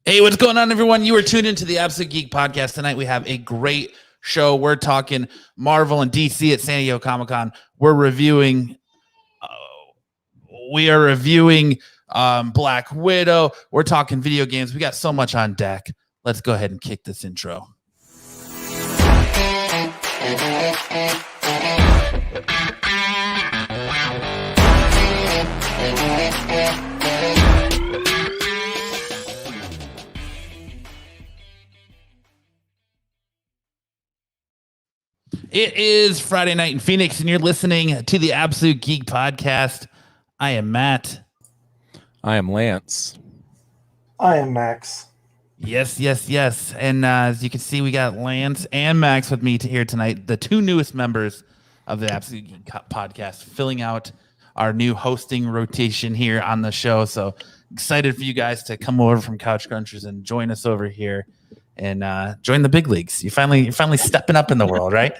Hey, what's going on, everyone? You are tuned into the Absolute Geek Podcast. Tonight we have a great show. We're talking Marvel and DC at San Diego Comic-Con. We're reviewing Black Widow. We're talking video games. We got so much on deck. Let's go ahead and kick this intro. It is Friday night in Phoenix, and you're listening to the Absolute Geek Podcast. I am Matt. I am Lance. I am Max. Yes. And as you can see, we got Lance and Max with me here tonight, the two newest members of the Absolute Geek Podcast, filling out our new hosting rotation here on the show. So excited for you guys to come over from Couch Crunchers and join us over here and join the big leagues. You're finally stepping up in the world, right?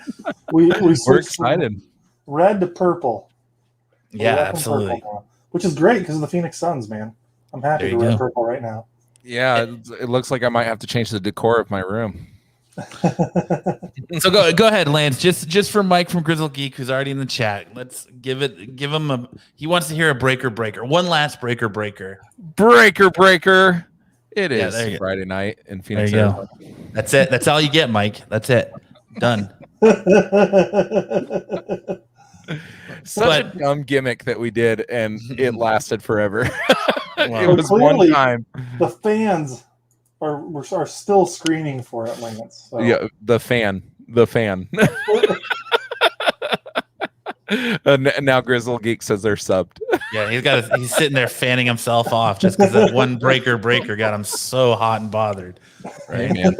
We're excited. Red to purple. Yeah, absolutely. Now, which is great because of the Phoenix Suns, man. I'm happy to red purple right now. Yeah, it looks like I might have to change the decor of my room. So go ahead, Lance. Just for Mike from Grizzle Geek, who's already in the chat. Let's give him a. He wants to hear a breaker. One last breaker. It is Friday night in Phoenix. There you go. That's it. That's all you get, Mike. That's it. Done. Such a dumb gimmick that we did, and it lasted forever. Wow. It was one time. The fans are still screaming for it, Lance. So. Yeah, the fan. And now Grizzle Geek says they're subbed. Yeah, he's sitting there fanning himself off just because that one breaker got him so hot and bothered. Right, man.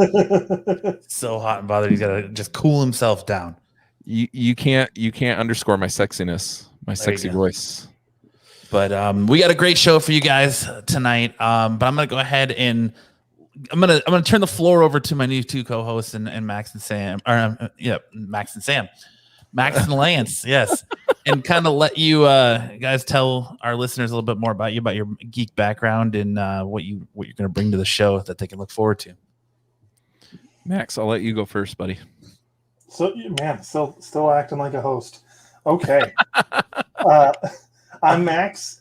So hot and bothered, he's got to just cool himself down. You can't underscore my sexiness, my sexy voice. But we got a great show for you guys tonight. But I'm gonna go ahead and I'm gonna turn the floor over to my new two co-hosts and Max and Sam. Max and Sam. Max and Lance, yes. And kind of let you guys tell our listeners a little bit more about you, about your geek background and what you're going to bring to the show that they can look forward to. Max, I'll let you go first, buddy. So, man, still acting like a host. Okay. I'm Max.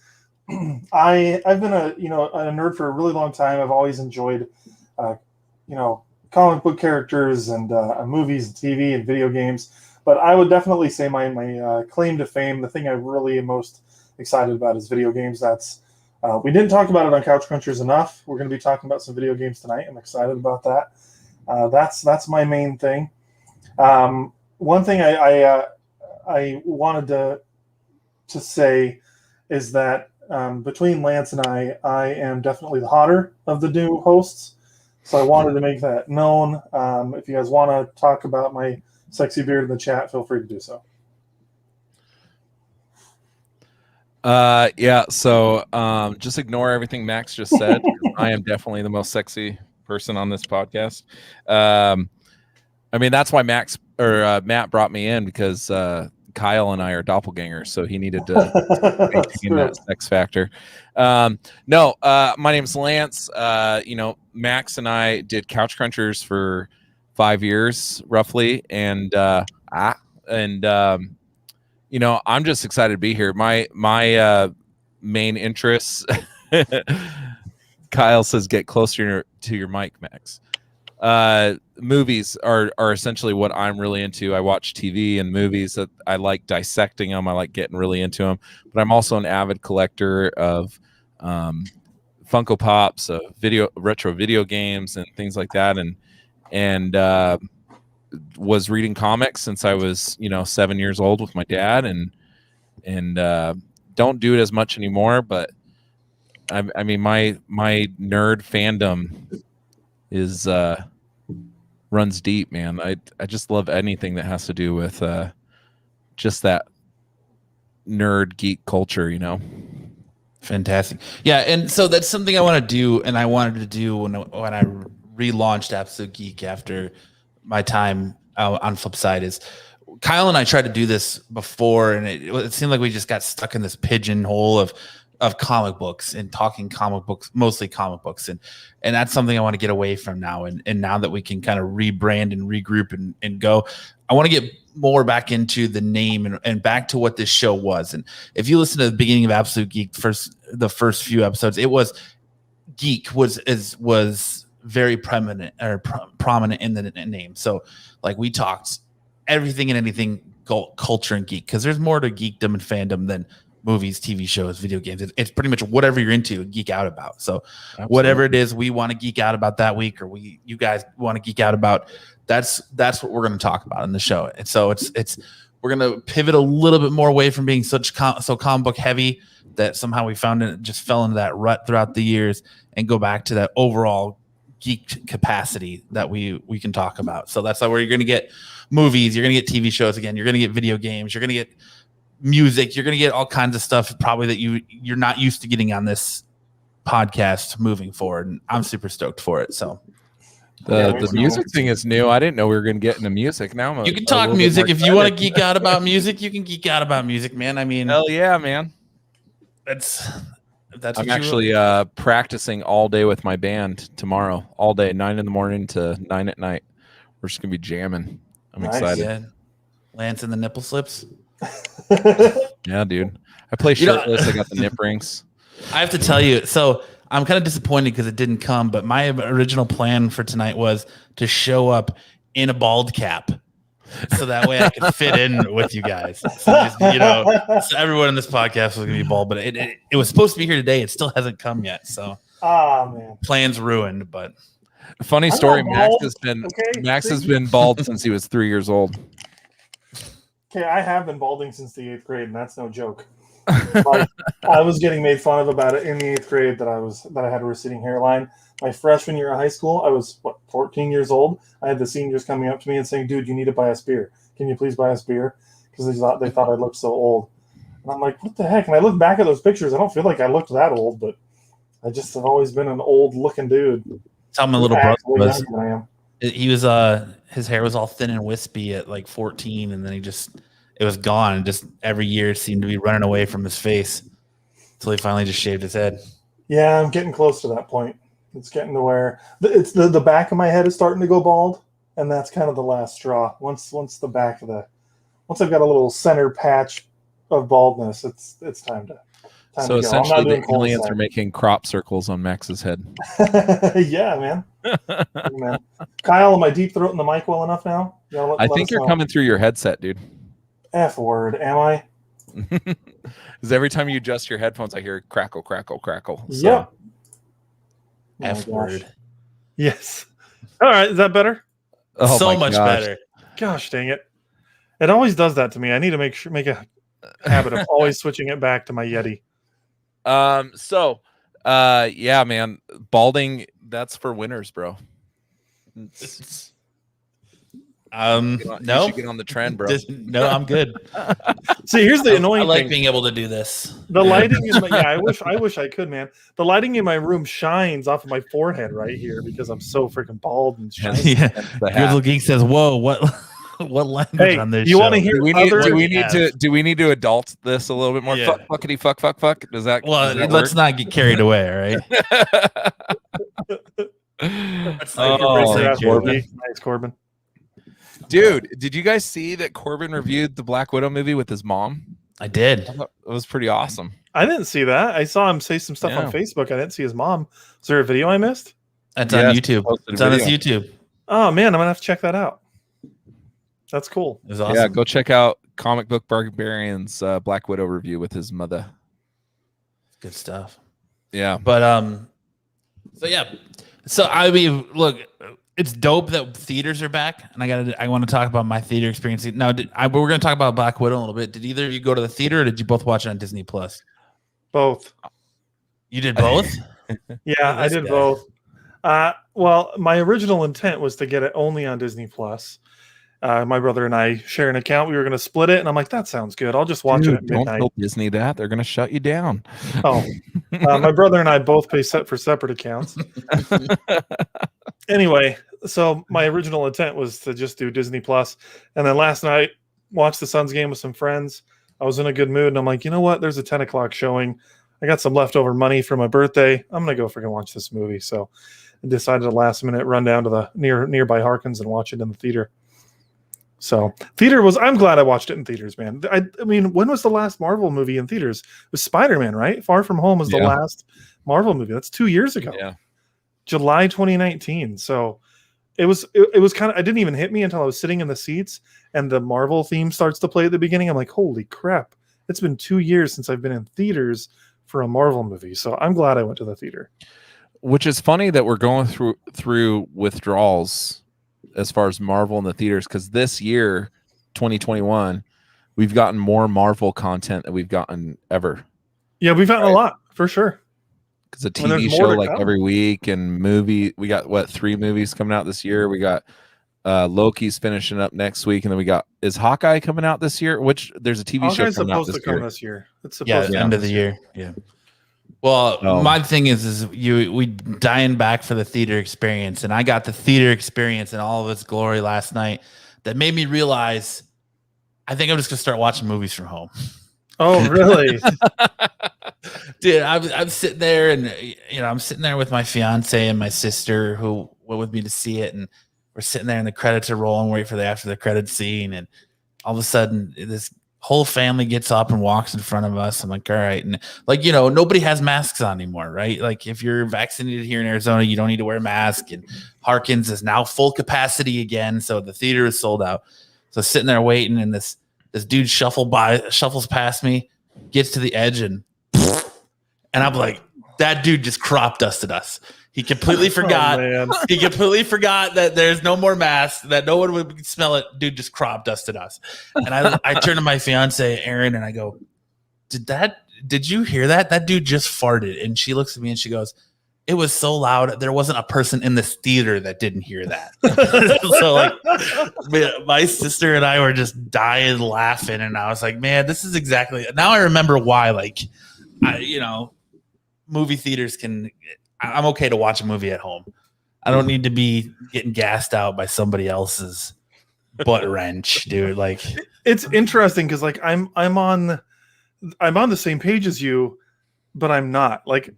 I've been a nerd for a really long time. I've always enjoyed, comic book characters and movies and TV and video games. But I would definitely say my claim to fame, the thing I really am most excited about is video games. That's we didn't talk about it on Couch Crunchers enough. We're going to be talking about some video games tonight. I'm excited about that. That's my main thing. One thing I wanted to say is that between Lance and I am definitely the hotter of the new hosts. So I wanted to make that known. If you guys want to talk about my sexy beard in the chat, feel free to do so. So just ignore everything Max just said. I am definitely the most sexy person on this podcast. I mean, that's why Matt brought me in, because Kyle and I are doppelgangers, so he needed to maintain that sex factor. My name's Lance. Max and I did Couch Crunchers for 5 years roughly, and I'm just excited to be here. My main interests, Kyle says, get closer to your mic, Max. Movies are essentially what I'm really into. I watch TV and movies. That I like dissecting them. I like getting really into them. But I'm also an avid collector of Funko Pops, retro video games, and things like that. And was reading comics since I was 7 years old with my dad, and don't do it as much anymore. But I mean my nerd fandom is runs deep, man. I just love anything that has to do with just that nerd geek culture, Fantastic. Yeah, and so that's something I want to do, and I wanted to do when I relaunched Absolute Geek after my time on Flipside. Is Kyle and I tried to do this before, and it seemed like we just got stuck in this pigeonhole of of comic books and talking comic books, mostly comic books. And that's something I want to get away from now. And now that we can kind of rebrand and regroup and go, I want to get more back into the name and back to what this show was. And if you listen to the beginning of Absolute Geek, the first few episodes, it was geek was very prominent in the name. So like we talked everything and anything culture and geek, because there's more to geekdom and fandom than movies, TV shows, video games. It's pretty much whatever you're into, geek out about. So absolutely, whatever it is we want to geek out about that week, or you guys want to geek out about, that's what we're going to talk about in the show. And so it's we're going to pivot a little bit more away from being so comic book heavy that somehow we found it just fell into that rut throughout the years, and go back to that overall geek capacity that we can talk about. So that's where you're going to get movies, you're going to get TV shows again, you're going to get video games, you're going to get music, you're going to get all kinds of stuff probably that you're not used to getting on this podcast moving forward. And I'm super stoked for it. So the music thing is new. I didn't know we were going to get into music. Now you can talk music. If you want to geek out about music, you can geek out about music, man. I mean, hell yeah, man. That's I'm actually practicing all day with my band tomorrow, all day, 9 a.m. to 9 p.m. We're just gonna be jamming. I'm excited. Yeah. Lance and the nipple slips. Yeah, dude. I play shirtless. I got the nip rings. I have to tell you, so I'm kind of disappointed because it didn't come, but my original plan for tonight was to show up in a bald cap, so that way I could fit in with you guys. So just, so everyone in this podcast was going to be bald, but it was supposed to be here today. It still hasn't come yet. So, man, plans ruined. But funny story, Max has been bald since he was 3 years old. Okay, I have been balding since the 8th grade, and that's no joke. I was getting made fun of about it in the 8th grade that I had a receding hairline. My freshman year of high school, I was 14 years old. I had the seniors coming up to me and saying, "Dude, you need to buy us beer. Can you please buy us beer?" Because they thought I looked so old. And I'm like, what the heck? And I look back at those pictures. I don't feel like I looked that old, but I just have always been an old looking dude. That's how my little brother was. He was his hair was all thin and wispy at like 14, and then it was gone, and just every year it seemed to be running away from his face until he finally just shaved his head. Yeah, I'm getting close to that point. It's getting to where it's the back of my head is starting to go bald, and that's kind of the last straw. Once I've got a little center patch of baldness, it's time to. So essentially, the aliens are making crop circles on Max's head. Yeah, man. Man. Kyle, am I deep throating the mic well enough now? I think you're coming through your headset, dude. F word, am I? Because every time you adjust your headphones, I hear crackle, crackle, crackle. So. Yep. F word. Yes. All right. Is that better? Oh, so much better. Gosh dang it. It always does that to me. I need to make a habit of always switching it back to my Yeti. Yeah, man. Balding, that's for winners, bro. No. You should get on the trend, bro. No, I'm good. See, here's the annoying thing. I like being able to do this. The lighting is I wish I could, man. The lighting in my room shines off of my forehead right here because I'm so freaking bald and shiny. Yeah. Grizzle Geek says, "Whoa, what language on this you show? Want to hear do we need to adult this a little bit more? Yeah. Fuckity fuck. Does that let's not get carried away, all right? Corbin. Nice, Corbin. Dude, did you guys see that Corbin reviewed the Black Widow movie with his mom? I did. I thought it was pretty awesome. I didn't see that. I saw him say some stuff on Facebook. I didn't see his mom. Is there a video I missed? That's on YouTube. It's on his YouTube. Oh, man. I'm going to have to check that out. That's cool. It was awesome. Yeah, go check out Comic Book Barbarian's Black Widow review with his mother. Good stuff. Yeah. But, So, I mean, look, it's dope that theaters are back, and I want to talk about my theater experience. Now, we're going to talk about Black Widow a little bit. Did either of you go to the theater, or did you both watch it on Disney Plus? Both. You did both? Yeah, I did both. Well, my original intent was to get it only on Disney Plus. My brother and I share an account. We were going to split it, and I'm like, that sounds good. I'll just watch it at midnight. Don't tell Disney that. They're going to shut you down. Oh, my brother and I both pay for separate accounts. Anyway, so my original intent was to just do Disney Plus, and then last night watched the Suns game with some friends. I was in a good mood, and I'm like, you know what? There's a 10 o'clock showing. I got some leftover money for my birthday. I'm gonna go freaking watch this movie. So I decided to last minute run down to the nearby Harkins and watch it in the theater. So I'm glad I watched it in theaters, man. I mean, when was the last Marvel movie in theaters? It was Spider-Man, right? Far From Home was the last Marvel movie. That's 2 years ago. Yeah. July 2019. So it was kind of, it didn't even hit me until I was sitting in the seats and the Marvel theme starts to play at the beginning. I'm like, holy crap. It's been 2 years since I've been in theaters for a Marvel movie. So I'm glad I went to the theater. Which is funny that we're going through withdrawals as far as Marvel in the theaters, because this year, 2021, we've gotten more Marvel content than we've gotten ever. Yeah, we've gotten a lot for sure. Because a TV show like every week, and movie, we got 3 movies coming out this year. We got Loki's finishing up next week, and then is Hawkeye coming out this year? Which there's a TV show coming out this year. It's supposed to end of the year. Yeah. Well, my thing is we dying back for the theater experience, and I got the theater experience in all of its glory last night. That made me realize I think I'm just gonna start watching movies from home. Oh, really? Dude, I'm sitting there, and I'm sitting there with my fiance and my sister who went with me to see it, and we're sitting there, and the credits are rolling, wait for the after the credits scene, and all of a sudden this whole family gets up and walks in front of us. I'm like, all right. And nobody has masks on anymore, right? Like if you're vaccinated here in Arizona, you don't need to wear a mask. And Harkins is now full capacity again. So the theater is sold out. So sitting there waiting, and this dude shuffles past me, gets to the edge, and I'm like, that dude just crop dusted us. He completely forgot. He completely forgot that there's no more masks, that no one would smell it. Dude just crop dusted us. And I turn to my fiance, Erin, and I go, did you hear that? That dude just farted. And she looks at me and she goes, it was so loud. There wasn't a person in this theater that didn't hear that. So like my sister and I were just dying laughing. And I was like, man, this is exactly, now I remember why, movie theaters I'm okay to watch a movie at home. I don't need to be getting gassed out by somebody else's butt wrench, dude. Like, it's interesting because like I'm on the same page as you, but I'm not. Like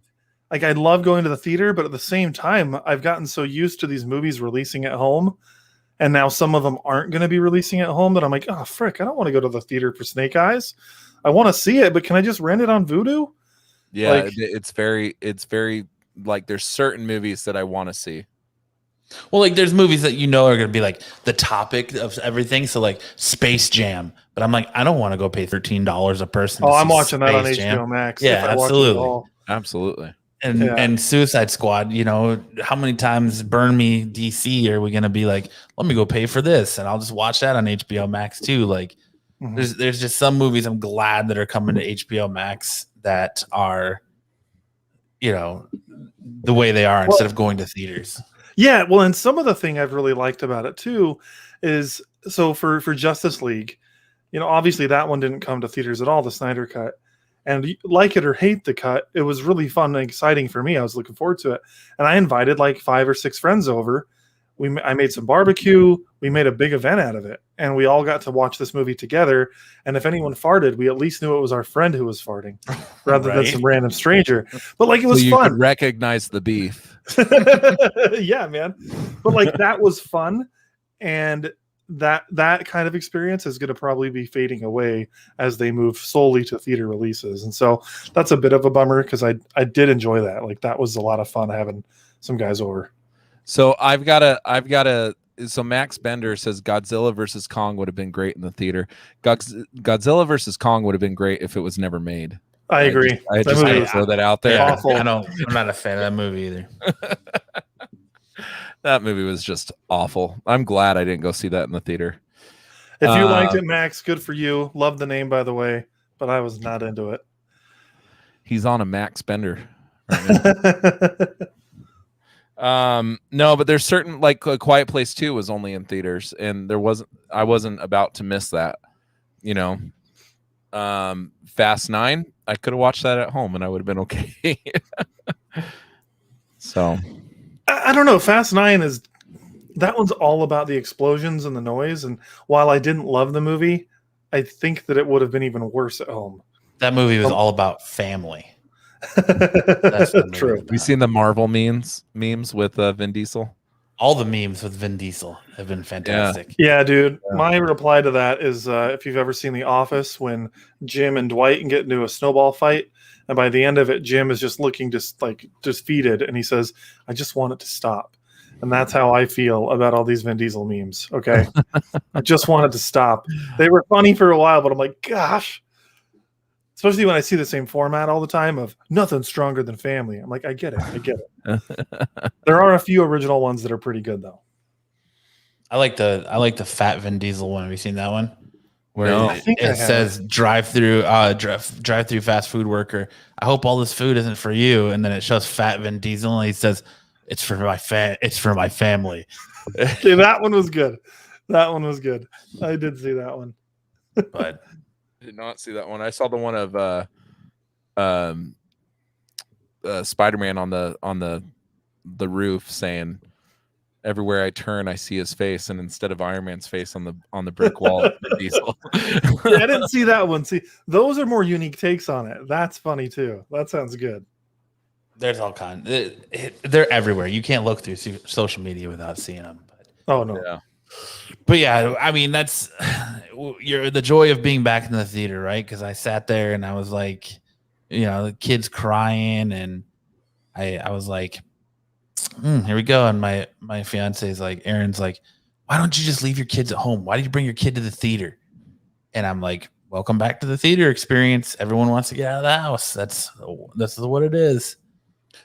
I love going to the theater, but at the same time, I've gotten so used to these movies releasing at home, and now some of them aren't going to be releasing at home, that I'm like, oh frick, I don't want to go to the theater for Snake Eyes. I want to see it, but can I just rent it on Vudu? Yeah, it's very like there's certain movies that I want to see. Well, like there's movies that are going to be like the topic of everything. So like Space Jam, but I'm like, I don't want to go pay $13 a person. Oh, I'm watching that on HBO Max. Yeah, absolutely. Absolutely. And Suicide Squad, how many times Burn Me DC are we going to be like, let me go pay for this, and I'll just watch that on HBO Max too. Like there's just some movies I'm glad that are coming to HBO Max that are, the way they are instead of going to theaters. Yeah, well, and some of the thing I've really liked about it too is, so for Justice League, obviously that one didn't come to theaters at all, the Snyder Cut. And like it or hate the cut, it was really fun and exciting for me. I was looking forward to it. And I invited like 5 or 6 friends over. I made some barbecue. We made a big event out of it. And we all got to watch this movie together. And if anyone farted, we at least knew it was our friend who was farting rather than some random stranger. But like, it was fun. Could recognize the beef. Yeah, man. But like, that was fun. And that kind of experience is going to probably be fading away as they move solely to theater releases. And so that's a bit of a bummer, because I did enjoy that. Like, that was a lot of fun having some guys over. So so Max Bender says Godzilla versus Kong would have been great in the theater. Godzilla versus Kong would have been great if it was never made. I agree. I just had to throw that out there. Yeah, awful. I'm not a fan of that movie either. That movie was just awful. I'm glad I didn't go see that in the theater. If you liked it, Max, good for you. Love the name, by the way, but I was not into it. He's on a Max Bender right no, but there's certain, like A Quiet Place 2 was only in theaters, and I wasn't about to miss that. Fast 9, I could have watched that at home and I would have been okay. So I don't know. Fast 9 that one's all about the explosions and the noise. And while I didn't love the movie, I think that it would have been even worse at home. That movie was all about family. That's the movie. True. Have you seen the Marvel memes with Vin Diesel? All the memes with Vin Diesel have been fantastic. Yeah, dude. My reply to that is if you've ever seen The Office when Jim and Dwight get into a snowball fight, and by the end of it, Jim is just looking defeated, and he says, "I just want it to stop." And that's how I feel about all these Vin Diesel memes. Okay, I just want it to stop. They were funny for a while, but I'm like, gosh. Especially when I see the same format all the time of nothing stronger than family. I'm like, I get it. There are a few original ones that are pretty good though. I like the fat Vin Diesel one. Have you seen that one? Where it says drive through fast food worker. I hope all this food isn't for you. And then it shows fat Vin Diesel and he says, it's for my family. Okay, that one was good. I did see that one. But I did not see that one. I saw the one of Spider-Man on the roof saying, "Everywhere I turn, I see his face," and instead of Iron Man's face on the brick wall, Diesel. Yeah, I didn't see that one. See, those are more unique takes on it. That's funny too. That sounds good. there's all kinds. They're everywhere. You can't look through social media without seeing them. Oh no. Yeah. But yeah, I mean, that's the joy of being back in the theater, right? Because I sat there and I was like, the kids crying, and I was like, here we go. And my fiance is like, Erin's like, why don't you just leave your kids at home? Why did you bring your kid to the theater? And I'm like, welcome back to the theater experience. Everyone wants to get out of the house. That's what it is.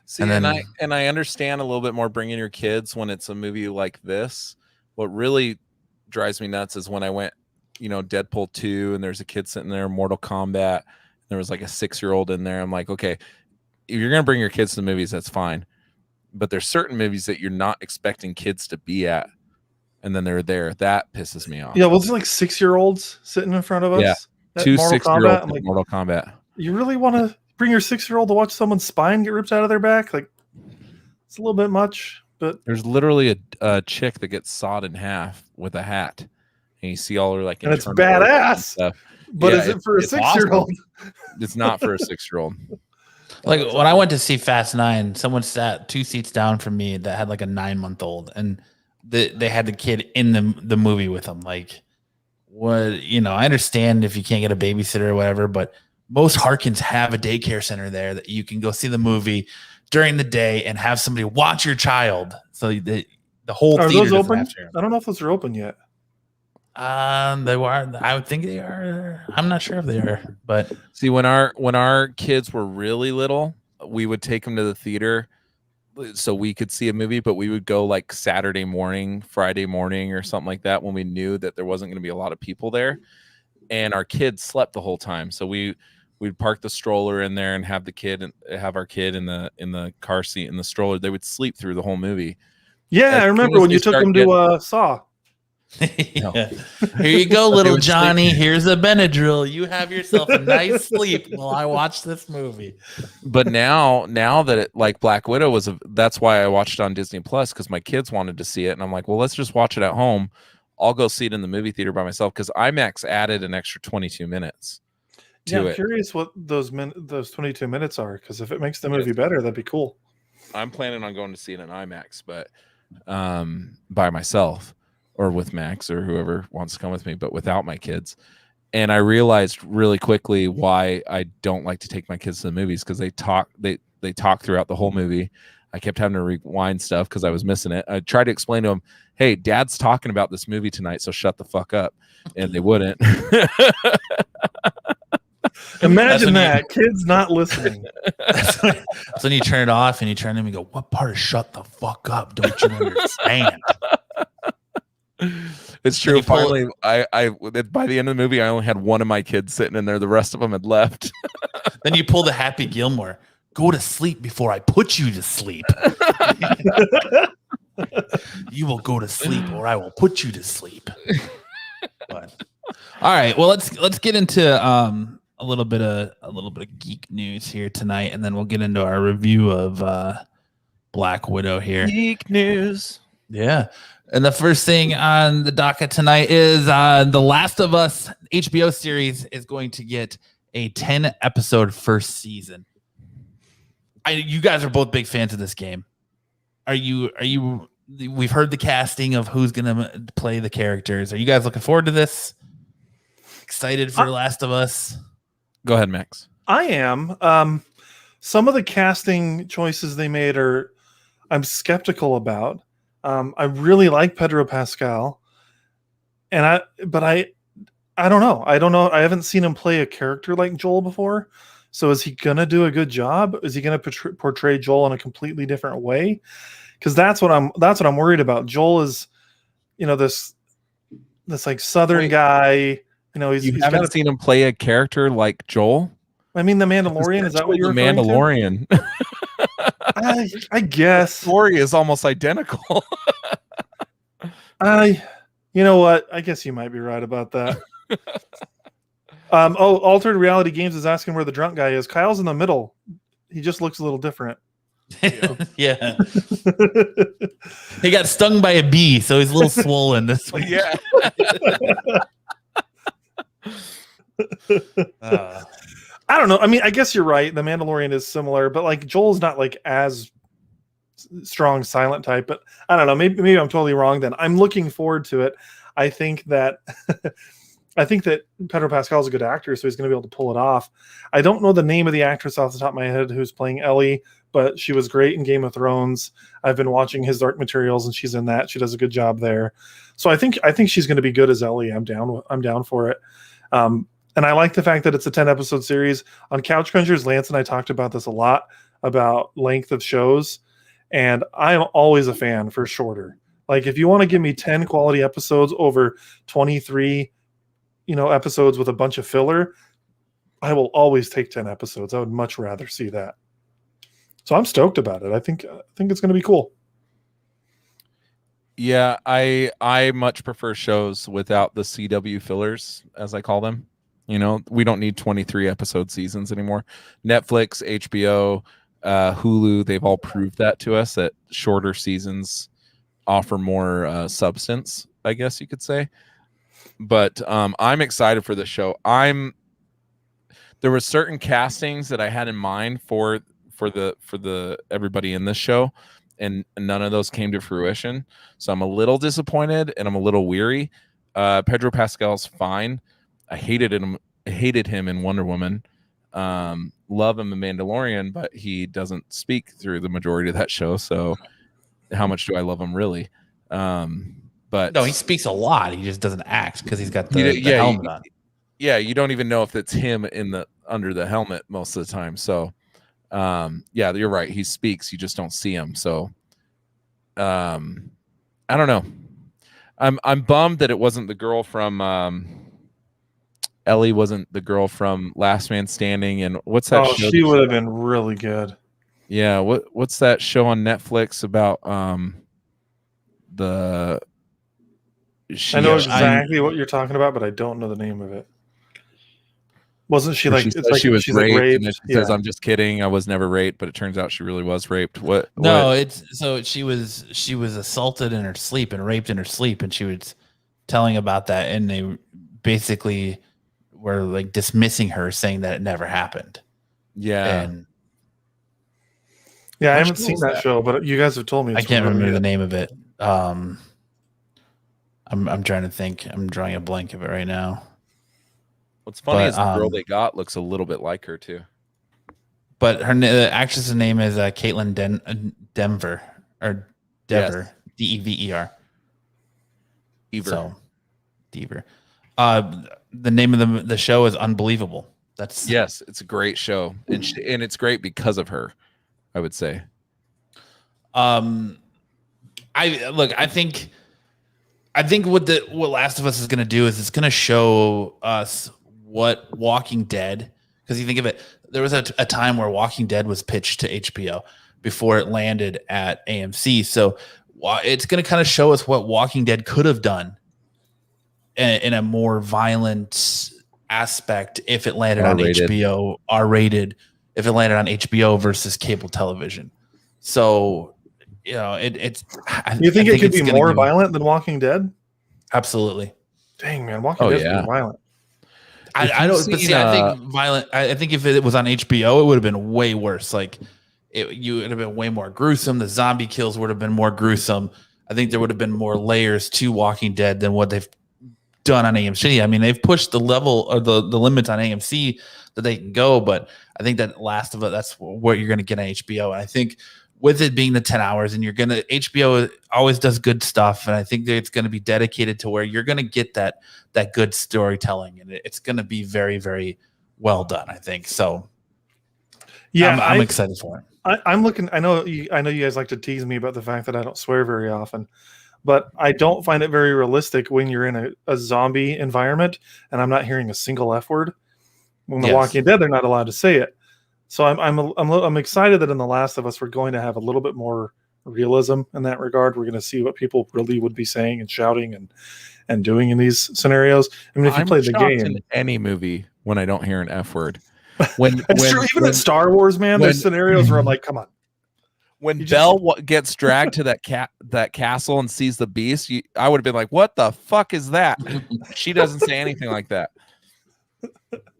See, and I understand a little bit more bringing your kids when it's a movie like this. What really drives me nuts is when I went, Deadpool 2, and there's a kid sitting there, Mortal Kombat. There was like a 6-year-old in there. I'm like, okay, if you're going to bring your kids to the movies, that's fine. But there's certain movies that you're not expecting kids to be at, and then they're there. That pisses me off. Yeah, well, there's like 6-year-olds sitting in front of us. Yeah, two 6-year-olds in Mortal Kombat. You really want to bring your 6-year-old to watch someone's spine get ripped out of their back? Like, it's a little bit much. But there's literally a chick that gets sawed in half with a hat, and you see all her and it's badass. But is it for a 6-year-old? Awesome. It's not for a 6-year-old. Like when I went to see Fast 9, someone sat 2 seats down from me that had like a 9-month-old, and they had the kid in the movie with them. Like, what? I understand if you can't get a babysitter or whatever, but most Harkins have a daycare center there that you can go see the movie during the day and have somebody watch your child. So the whole theater those open? have to. I don't know if those are open yet. They were. I would think they are. I'm not sure if they are, but see, when our kids were really little, we would take them to the theater so we could see a movie, but we would go like Saturday morning, Friday morning, or something like that when we knew that there wasn't going to be a lot of people there, and our kids slept the whole time. So we'd park the stroller in there and have our kid in the car seat in the stroller. They would sleep through the whole movie. Yeah, I remember when you took them to Saw. Yeah. Here you go, little Johnny. Here's a Benadryl. You have yourself a nice sleep while I watch this movie. But now that it, like Black Widow that's why I watched it on Disney Plus, because my kids wanted to see it, and I'm like, well, let's just watch it at home. I'll go see it in the movie theater by myself, because IMAX added an extra 22 minutes. I'm curious what those 22 minutes are, because if it makes the movie better, that'd be cool. I'm planning on going to see it in IMAX, but by myself or with Max or whoever wants to come with me, but without my kids. And I realized really quickly why I don't like to take my kids to the movies, because they talk throughout the whole movie. I kept having to rewind stuff because I was missing it. I tried to explain to them, hey, Dad's talking about this movie tonight, so shut the fuck up. And they wouldn't. Imagine that. Kids not listening. That's when you turn it off and you turn to them and go, what part of shut the fuck up don't you understand? It's true. Finally, I by the end of the movie, I only had one of my kids sitting in there. The rest of them had left. Then you pull the Happy Gilmore. Go to sleep before I put you to sleep. You will go to sleep or I will put you to sleep. But, all right. Well, let's get into a little bit of geek news here tonight, and then we'll get into our review of Black Widow here. Geek news. Yeah. And the first thing on the docket tonight is the Last of Us HBO series is going to get a 10-episode first season. You guys are both big fans of this game. Are you? We've heard the casting of who's gonna play the characters. Are you guys looking forward to this? Excited for Last of Us? Go ahead, Max. I am. Some of the casting choices they made I'm skeptical about. I really like Pedro Pascal, and I don't know. I haven't seen him play a character like Joel before. So is he gonna do a good job? Is he gonna portray Joel in a completely different way? Because that's what I'm worried about. Joel is, this like Southern guy. You haven't seen him play a character like Joel? I mean, the Mandalorian, is that what you're referring Mandalorian. to? I guess. The story is almost identical. You know what? I guess you might be right about that. Altered Reality Games is asking where the drunk guy is. Kyle's in the middle. He just looks a little different. Yeah. He got stung by a bee, so he's a little swollen this week. Yeah. I don't know. I mean, I guess you're right. The Mandalorian is similar, but like Joel's not like as strong silent type. But I don't know. Maybe I'm totally wrong. Then I'm looking forward to it. I think that Pedro Pascal is a good actor, so he's going to be able to pull it off. I don't know the name of the actress off the top of my head who's playing Ellie, but she was great in Game of Thrones. I've been watching His Dark Materials, and she's in that. She does a good job there. So I think she's going to be good as Ellie. I'm down for it. And I like the fact that it's a 10-episode series. On Couch Crunchers, Lance and I talked about this a lot, about length of shows. And I'm always a fan for shorter. Like, if you want to give me 10 quality episodes over 23, episodes with a bunch of filler, I will always take 10 episodes. I would much rather see that. So I'm stoked about it. I think it's going to be cool. Yeah, I much prefer shows without the CW fillers, as I call them. We don't need 23 episode seasons anymore. Netflix, HBO, Hulu, they've all proved that to us, that shorter seasons offer more substance, I guess you could say. But I'm excited for the show. There were certain castings that I had in mind for the everybody in this show, and none of those came to fruition. So I'm a little disappointed and I'm a little weary. Pedro Pascal's fine. I hated him in Wonder Woman. Love him in Mandalorian, but he doesn't speak through the majority of that show. So how much do I love him really? But no, he speaks a lot. He just doesn't act because he's got the helmet on. Yeah, you don't even know if it's him under the helmet most of the time. So yeah, you're right. He speaks. You just don't see him. So I don't know. I'm bummed that it wasn't the girl from Ellie wasn't the girl from Last Man Standing, and what's that show? She would have been really good. Yeah, what's that show on Netflix about I know exactly what you're talking about, but I don't know the name of it. Wasn't she like she was raped? Like raped? And then she says, "I'm just kidding. I was never raped," but it turns out she really was raped. She was assaulted in her sleep and raped in her sleep, and she was telling about that, and they basically were like dismissing her, saying that it never happened. Yeah. I haven't seen that show, but you guys have told me. I can't remember the name of it. I'm trying to think. I'm drawing a blank of it right now. What's funny is the girl they got looks a little bit like her too. But the actress's name is Caitlin Dever. Yes. Dever. So, Dever. The name of the show is Unbelievable. Yes, it's a great show, and it's great because of her, I would say. I think what Last of Us is going to do is it's going to show us what Walking Dead, because you think of it, there was a time where Walking Dead was pitched to HBO before it landed at AMC. So it's going to kind of show us what Walking Dead could have done in a more violent aspect if it landed R-rated. On HBO, R-rated, if it landed on HBO versus cable television. So, it's. You think it could be more violent than Walking Dead? Absolutely. Dang, man, Walking Dead is violent. I don't. But see, I think violent. I think if it was on HBO, it would have been way worse. Like, you would have been way more gruesome. The zombie kills would have been more gruesome. I think there would have been more layers to Walking Dead than what they've done on AMC. I mean, they've pushed the level or the limits on AMC that they can go, but I think that Last of Us, that's what you're going to get on HBO. And I think with it being the 10 hours and HBO always does good stuff. And I think that it's going to be dedicated to where you're going to get that good storytelling, and it's going to be very, very well done, I think. So yeah, I'm excited for it. I'm looking. I know you guys like to tease me about the fact that I don't swear very often, but I don't find it very realistic when you're in a zombie environment and I'm not hearing a single F word. When The Walking Dead, they're not allowed to say it. So I'm excited that in The Last of Us we're going to have a little bit more realism in that regard. We're going to see what people really would be saying and shouting and doing in these scenarios. I mean, if you play the game, in any movie when I don't hear an F word. Even in Star Wars, man, there's scenarios where I'm like, come on. When Belle gets dragged to that castle and sees the beast, I would have been like, what the fuck is that? She doesn't say anything like that.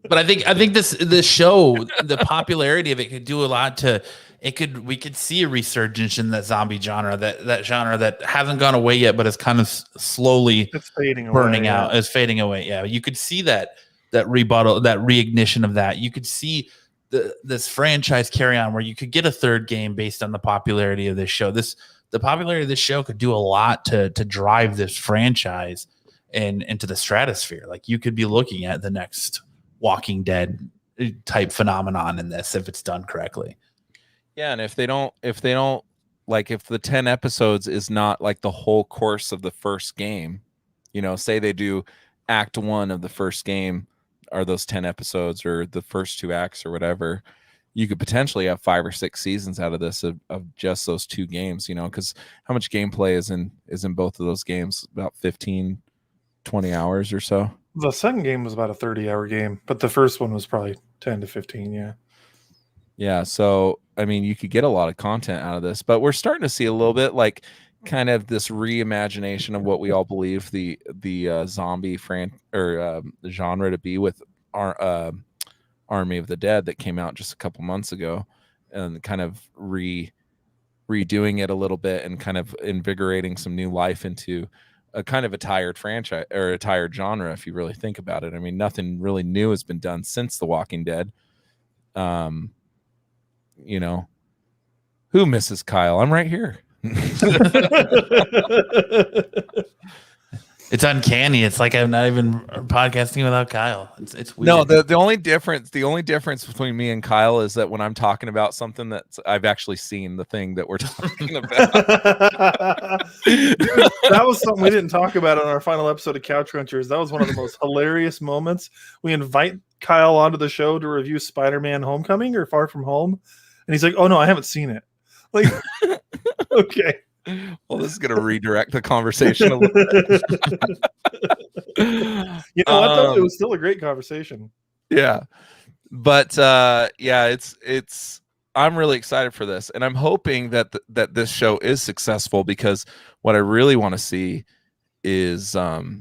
But I think this show, the popularity of it could do a lot to we could see a resurgence in that zombie genre, that genre that hasn't gone away yet, but is kind of slowly burning out, is fading away. Yeah, you could see that rebuttal, that reignition of that. You could see this franchise carry on where you could get a third game based on the popularity of this show. The popularity of this show could do a lot to drive this franchise into the stratosphere. Like you could be looking at the next Walking Dead type phenomenon in this if it's done correctly. Yeah, and if they don't like, if the 10 episodes is not like the whole course of the first game, say they do act 1 of the first game are those 10 episodes or the first 2 acts or whatever, you could potentially have 5 or 6 seasons out of this of just those 2 games, because how much gameplay is in both of those games? About 15-20 hours or so. The second game was about a 30-hour game, but the first one was probably 10 to 15. Yeah, so I mean, you could get a lot of content out of this, but we're starting to see a little bit like kind of this reimagination of what we all believe the zombie genre to be with our Army of the Dead that came out just a couple months ago, and kind of redoing it a little bit and kind of invigorating some new life into a kind of a tired franchise or a tired genre, if you really think about it. I mean, nothing really new has been done since The Walking Dead. Who misses Kyle? I'm right here. It's uncanny. It's like I'm not even podcasting without Kyle. It's weird. No, the only difference between me and Kyle is that when I'm talking about something that I've actually seen the thing that we're talking about. That was something we didn't talk about on our final episode of Couch Crunchers. That was one of the most hilarious moments. We invite Kyle onto the show to review Spider-Man Homecoming or Far From Home, and he's like, "Oh no, I haven't seen it." Like, okay. Well, this is going to redirect the conversation a little bit. You know what, though? It was still a great conversation. Yeah. But it's I'm really excited for this, and I'm hoping that this show is successful, because what I really want to see is that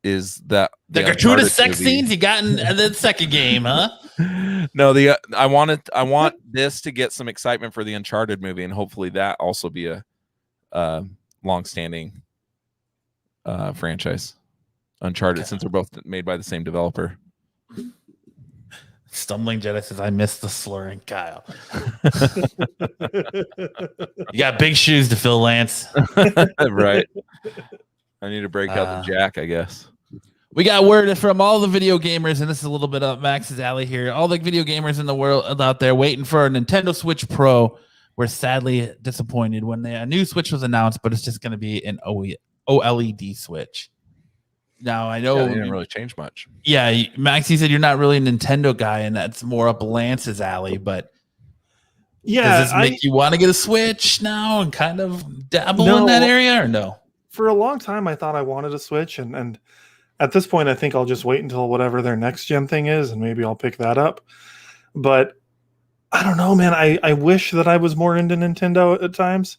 the gratuitous sex scenes you got in the second game, huh? No, I want this to get some excitement for the Uncharted movie, and hopefully that also be a long-standing franchise. Uncharted, since they're both made by the same developer. Stumbling Jedi says, "I missed the slurring, Kyle." You got big shoes to fill, Lance. Right. I need to break out the jack, I guess. We got word from all the video gamers, and this is a little bit up Max's alley here. All the video gamers in the world out there waiting for a Nintendo Switch Pro. We're sadly disappointed when a new Switch was announced, but it's just going to be an OLED Switch. Now, I know it didn't really change much. Yeah, Max, you said you're not really a Nintendo guy, and that's more up Lance's alley, but yeah, does this make you want to get a Switch now and kind of dabble in that area, or no? For a long time, I thought I wanted a Switch, and at this point, I think I'll just wait until whatever their next gen thing is, and maybe I'll pick that up. But I don't know, man. I wish that I was more into Nintendo at times,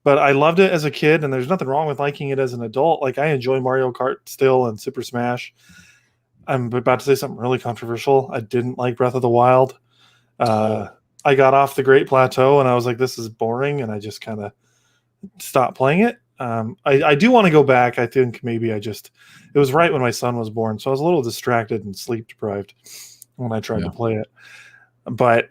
but I loved it as a kid, and there's nothing wrong with liking it as an adult. Like, I enjoy Mario Kart still and Super Smash. I'm about to say something really controversial. I didn't like Breath of the Wild. I got off the Great Plateau and I was like, this is boring, and I just kind of stopped playing it. I do want to go back. I think maybe it was right when my son was born, so I was a little distracted and sleep deprived when I tried to play it. But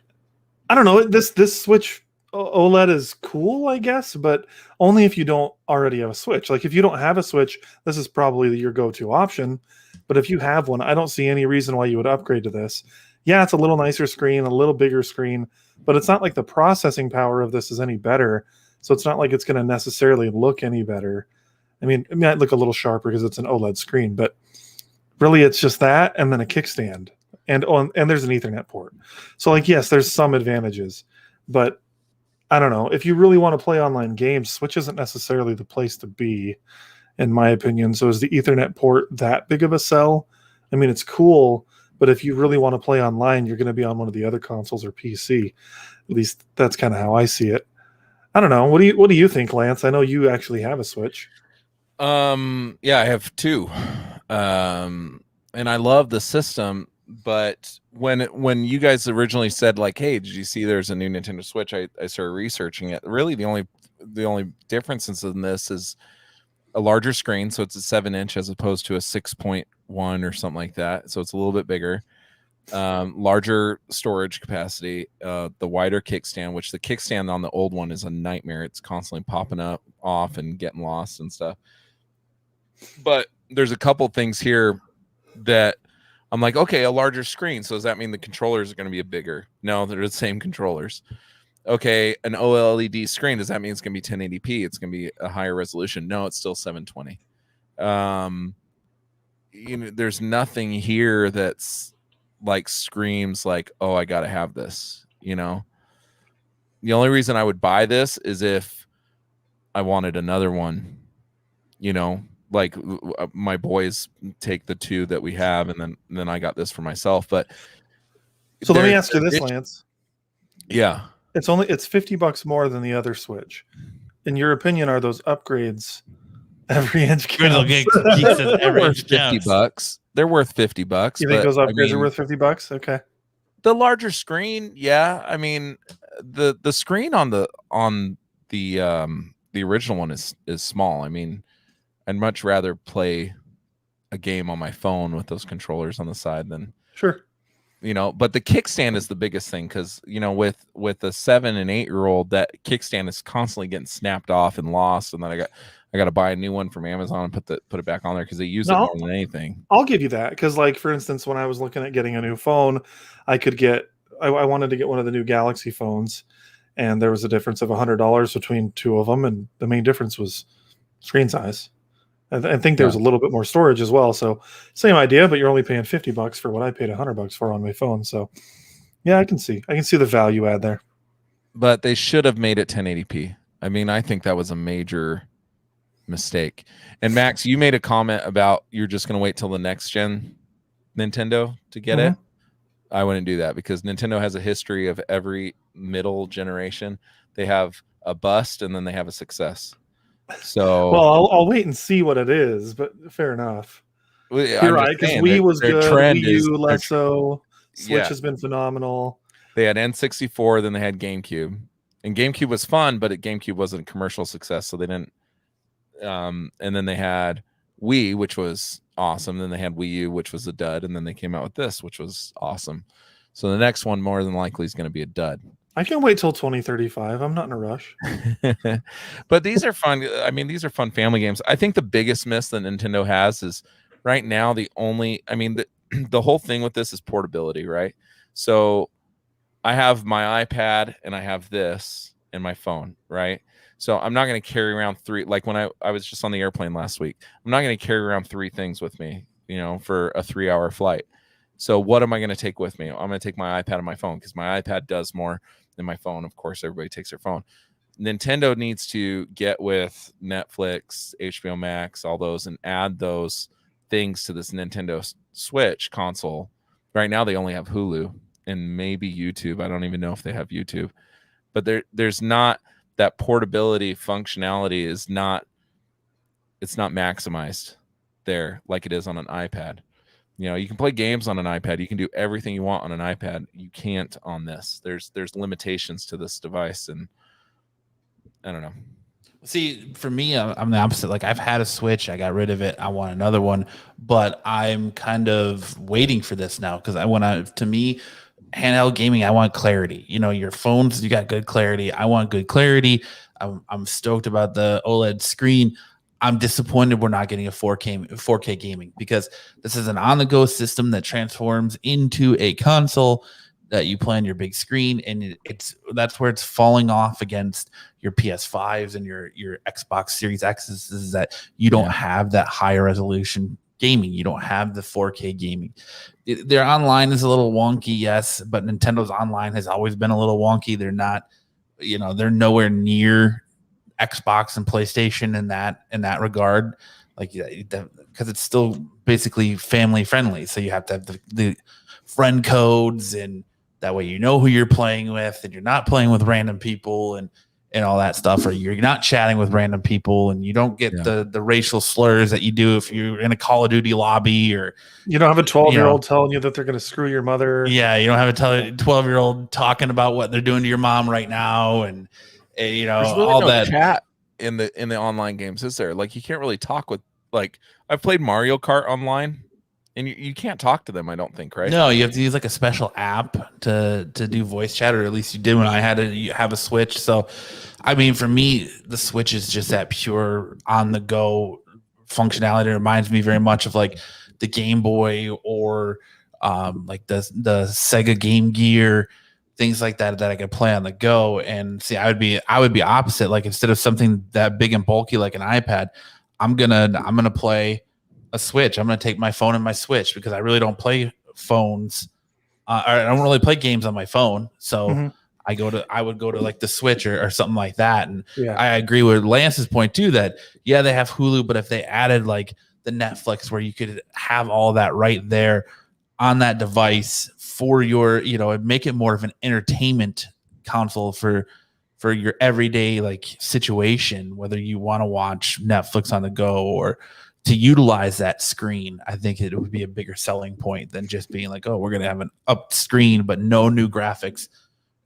I don't know. This Switch OLED is cool, I guess, but only if you don't already have a Switch. Like if you don't have a Switch, this is probably your go-to option. But if you have one, I don't see any reason why you would upgrade to this. Yeah, it's a little nicer screen, a little bigger screen, but it's not like the processing power of this is any better. So it's not like it's going to necessarily look any better. I mean, it might look a little sharper because it's an OLED screen, but really it's just that and then a kickstand. And there's an Ethernet port. So like, yes, there's some advantages, but I don't know. If you really want to play online games, Switch isn't necessarily the place to be, in my opinion. So is the Ethernet port that big of a sell? I mean, it's cool, but if you really want to play online, you're going to be on one of the other consoles or PC. At least that's kind of how I see it. I don't know. What do you think, Lance? I know you actually have a Switch. Yeah, I have two. And I love the system, but when you guys originally said like, hey, did you see there's a new Nintendo Switch? I started researching it. Really the only difference in this is a larger screen, so it's a 7-inch as opposed to a 6.1 or something like that. So it's a little bit bigger. Larger storage capacity, the wider kickstand, which the kickstand on the old one is a nightmare. It's constantly popping up, off, and getting lost and stuff. But there's a couple things here that I'm like, okay, a larger screen. So does that mean the controllers are going to be bigger? No, they're the same controllers. Okay, an OLED screen. Does that mean it's going to be 1080p? It's going to be a higher resolution? No, it's still 720. There's nothing here that's like screams like, oh, I got to have this. The only reason I would buy this is if I wanted another one. Like my boys take the two that we have, and then I got this for myself. But so let me ask you this, Lance. Yeah, it's $50 more than the other Switch. In your opinion, are those upgrades every inch counts? Every inch $50. They're worth $50. You think those upgrades are worth $50? Okay. The larger screen, yeah. I mean, the screen on the original one is small. I mean, I'd much rather play a game on my phone with those controllers on the side than sure. But the kickstand is the biggest thing because with a 7 and 8-year-old, that kickstand is constantly getting snapped off and lost, and then I got to buy a new one from Amazon and put it back on there because they use it more than anything. I'll give you that because, like, for instance, when I was looking at getting a new phone, I wanted to get one of the new Galaxy phones, and there was a difference of $100 between two of them, and the main difference was screen size. I think there's a little bit more storage as well. So same idea, but you're only paying $50 for what I paid $100 for on my phone. So yeah, I can see the value add there. But they should have made it 1080p. I mean, I think that was a major mistake. And Max, you made a comment about you're just going to wait till the next gen Nintendo to get it. I wouldn't do that because Nintendo has a history of every middle generation. They have a bust and then they have a success. So well, I'll wait and see what it is, but fair enough. You're right, because Wii was good, Wii U less so. Switch has been phenomenal. They had N64, then they had GameCube, and GameCube was fun, but GameCube wasn't a commercial success, so they didn't. And then they had Wii, which was awesome. Then they had Wii U, which was a dud, and then they came out with this, which was awesome. So the next one, more than likely, is going to be a dud. I can wait till 2035. I'm not in a rush. But these are fun. I mean, these are fun family games. I think the biggest miss that Nintendo has is right now the whole thing with this is portability, right? So I have my iPad and I have this and my phone, right? So I'm not going to carry around three. Like when I was just on the airplane last week, I'm not going to carry around three things with me, for a 3-hour flight. So what am I going to take with me? I'm going to take my iPad and my phone because my iPad does more than my phone. Of course, everybody takes their phone. Nintendo needs to get with Netflix, HBO Max, all those, and add those things to this Nintendo Switch console. Right now, they only have Hulu and maybe YouTube. I don't even know if they have YouTube. But there's not that portability functionality it's not maximized there like it is on an iPad. You know, you can play games on an iPad. You can do everything you want on an iPad. You can't on this. There's limitations to this device, and I don't know. See, for me, I'm the opposite. Like, I've had a Switch, I got rid of it, I want another one, but I'm kind of waiting for this now because to me, handheld gaming, I want clarity. You know, your phones, you got good clarity. I want good clarity. I'm stoked about the OLED screen. I'm disappointed we're not getting a 4K gaming because this is an on-the-go system that transforms into a console that you play on your big screen, and that's where it's falling off against your PS5s and your Xbox Series X's, is that you don't have that higher resolution gaming. You don't have the 4K gaming. Their online is a little wonky, yes, but Nintendo's online has always been a little wonky. They're not, they're nowhere near Xbox and PlayStation in that regard, like, because it's still basically family friendly. So you have to have the friend codes, and that way you know who you're playing with, and you're not playing with random people and all that stuff, or you're not chatting with random people, and you don't get the racial slurs that you do if you're in a Call of Duty lobby, or you don't have a 12-year-old telling you that they're going to screw your mother. Yeah, you don't have a 12-year-old talking about what they're doing to your mom right now, and there's really all that chat in the online games, is there? Like, you can't really talk with, like, I've played Mario Kart online, and you can't talk to them, I don't think, right? No, you have to use like a special app to do voice chat, or at least you did when I had to have a Switch. So, I mean, for me, the Switch is just that pure on the go functionality. It reminds me very much of like the Game Boy, or like the Sega Game Gear, things like that I could play on the go. And see, I would be opposite. Like, instead of something that big and bulky like an iPad, I'm gonna play a Switch. I'm gonna take my phone and my Switch, because I really don't play phones. I don't really play games on my phone. So I would go to like the Switch or something like that. And I agree with Lance's point too, that they have Hulu, but if they added like the Netflix, where you could have all that right there on that device for your, make it more of an entertainment console for your everyday like situation, whether you want to watch Netflix on the go or to utilize that screen. I think it would be a bigger selling point than just being like, oh, we're going to have an up screen, but no new graphics,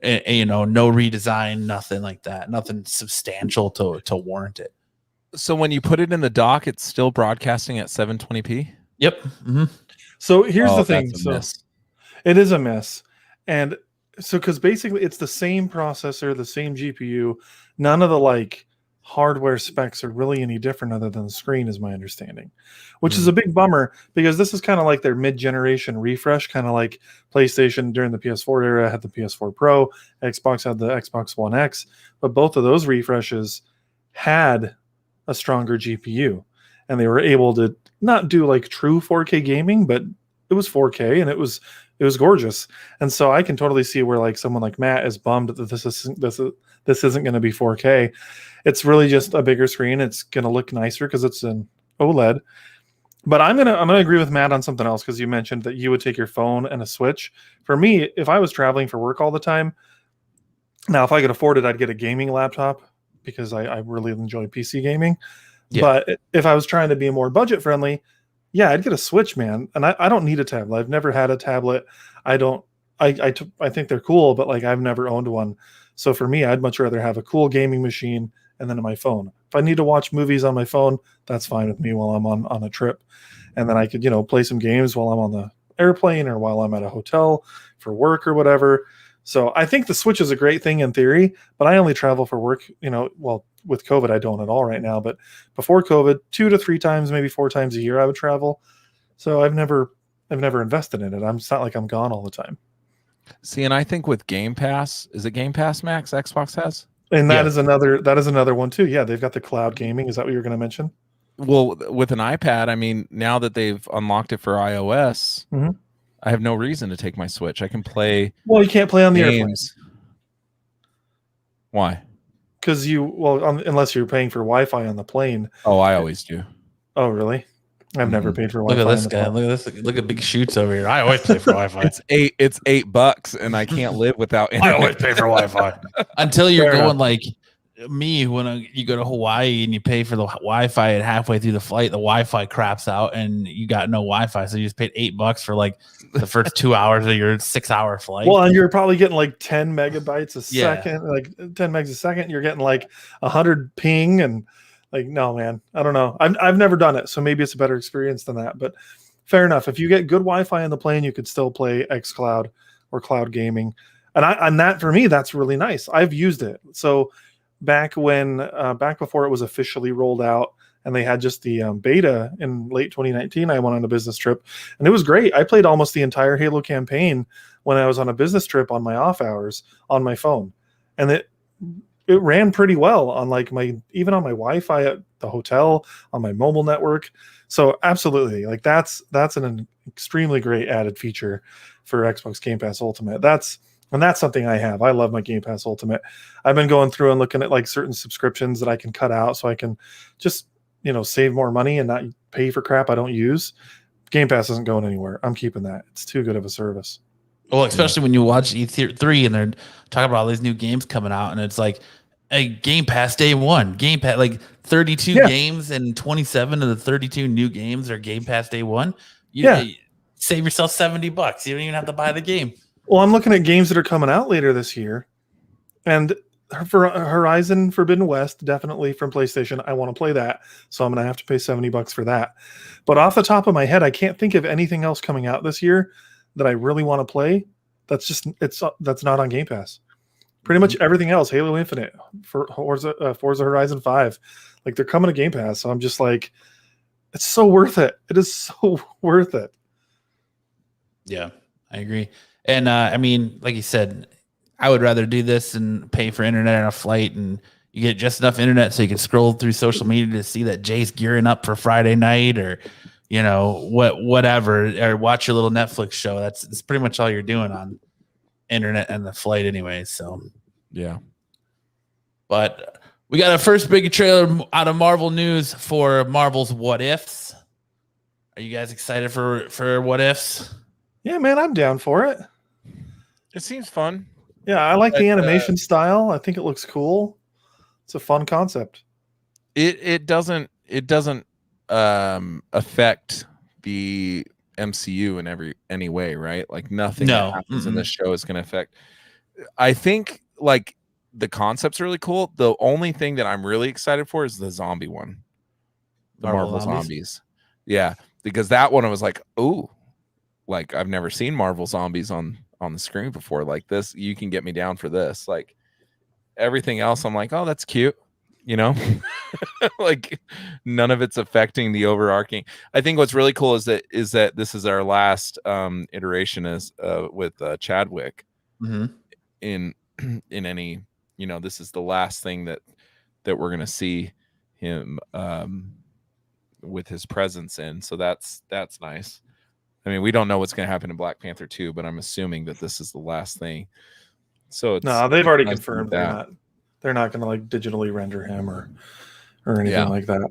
no redesign, nothing like that, nothing substantial to warrant it. So when you put it in the dock, it's still broadcasting at 720p? Yep. Mm-hmm. So here's the thing. So it is a mess. And so, because basically it's the same processor, the same GPU, none of the like hardware specs are really any different other than the screen, is my understanding, which is a big bummer, because this is kind of like their mid-generation refresh, kind of like PlayStation during the PS4 era had the PS4 Pro, Xbox had the Xbox One X, but both of those refreshes had a stronger GPU, and they were able to not do like true 4K gaming, but it was 4K and it was gorgeous. And so I can totally see where like someone like Matt is bummed that this isn't going to be 4K. It's really just a bigger screen. It's going to look nicer because it's an OLED. But I'm gonna agree with Matt on something else, because you mentioned that you would take your phone and a Switch. For me, if I was traveling for work all the time, now if I could afford it, I'd get a gaming laptop, because I really enjoy PC gaming. Yeah. But if I was trying to be more budget friendly, I'd get a Switch, man. And I don't need a tablet. I've never had a tablet. I think they're cool, but like I've never owned one. So for me, I'd much rather have a cool gaming machine and then my phone. If I need to watch movies on my phone, that's fine with me while I'm on a trip. And then I could, play some games while I'm on the airplane or while I'm at a hotel for work or whatever. So I think the Switch is a great thing in theory, but I only travel for work, well, with COVID, I don't at all right now, but before COVID, 2 to 3 times, maybe 4 times a year, I would travel. So I've never invested in it. It's not like I'm gone all the time. See, and I think with Game Pass, is it Game Pass, Max, Xbox has? And that is another one too. Yeah, they've got the cloud gaming. Is that what you're going to mention? Well, with an iPad, I mean, now that they've unlocked it for iOS, I have no reason to take my Switch. I can play. Well, you can't play on the airplanes. Why? Because unless you're paying for Wi-Fi on the plane. Oh, I always do. Oh, really? I've never paid for Wi-Fi. Look at this guy. Look at this. Look at Big Shoots over here. I always pay for Wi-Fi. It's $8, and I can't live without internet. I always pay for Wi-Fi until you're going like me when you go to Hawaii and you pay for the Wi-Fi and halfway through the flight, the Wi-Fi craps out and you got no Wi-Fi. So you just paid $8 for like the first 2 hours of your 6-hour flight. Well, and you're probably getting like 10 megabytes a second, like 10 megs a second. You're getting like 100 ping and like, no, man, I don't know. I've never done it. So maybe it's a better experience than that, but fair enough. If you get good Wi-Fi in the plane, you could still play xCloud or cloud gaming. And that for me, that's really nice. I've used it. So back before it was officially rolled out and they had just the beta in late 2019, I went on a business trip and it was great. I played almost the entire Halo campaign when I was on a business trip on my off hours on my phone. And it ran pretty well on like even on my Wi-Fi at the hotel, on my mobile network. So absolutely, like that's an extremely great added feature for Xbox Game Pass Ultimate. That's something I have. I love my Game Pass Ultimate. I've been going through and looking at like certain subscriptions that I can cut out so I can just, save more money and not pay for crap I don't use. Game Pass isn't going anywhere. I'm keeping that. It's too good of a service. Well, especially when you watch E3 and they're talking about all these new games coming out and it's like a Game Pass day one. Game Pass, like 32 games and 27 of the 32 new games are Game Pass day one. You save yourself $70. You don't even have to buy the game. Well, I'm looking at games that are coming out later this year, and for Horizon Forbidden West, definitely from PlayStation, I want to play that, so I'm going to have to pay $70 for that. But off the top of my head, I can't think of anything else coming out this year that I really want to play. That's not on Game Pass. Pretty much everything else, Halo Infinite, for Forza Horizon 5, like they're coming to Game Pass. So I'm just like, it's so worth it. It is so worth it. Yeah, I agree. And I mean, like you said, I would rather do this and pay for internet on a flight, and you get just enough internet so you can scroll through social media to see that Jay's gearing up for Friday night, or whatever, or watch your little Netflix show. That's pretty much all you're doing on internet and the flight, anyway. So yeah. But we got a first big trailer out of Marvel news for Marvel's What Ifs. Are you guys excited for What Ifs? Yeah, man, I'm down for it. It seems fun. Yeah, I like the animation style. I think it looks cool. It's a fun concept. It doesn't affect the MCU in any way, right? Like nothing that happens in this show is going to affect. I think like the concept's really cool. The only thing that I'm really excited for is the zombie one, the Marvel Zombies. Yeah, because that one I was like, ooh, like I've never seen Marvel Zombies on the screen before. Like this, you can get me down for this. Like everything else, I'm like, oh, that's cute. Like none of it's affecting the overarching. I think what's really cool is that this is our last iteration with Chadwick in any, this is the last thing that we're going to see him with his presence in. So that's nice. I mean, we don't know what's going to happen in Black Panther 2, but I'm assuming that this is the last thing. So no, they've already confirmed that. They're not going to like digitally render him or anything like that.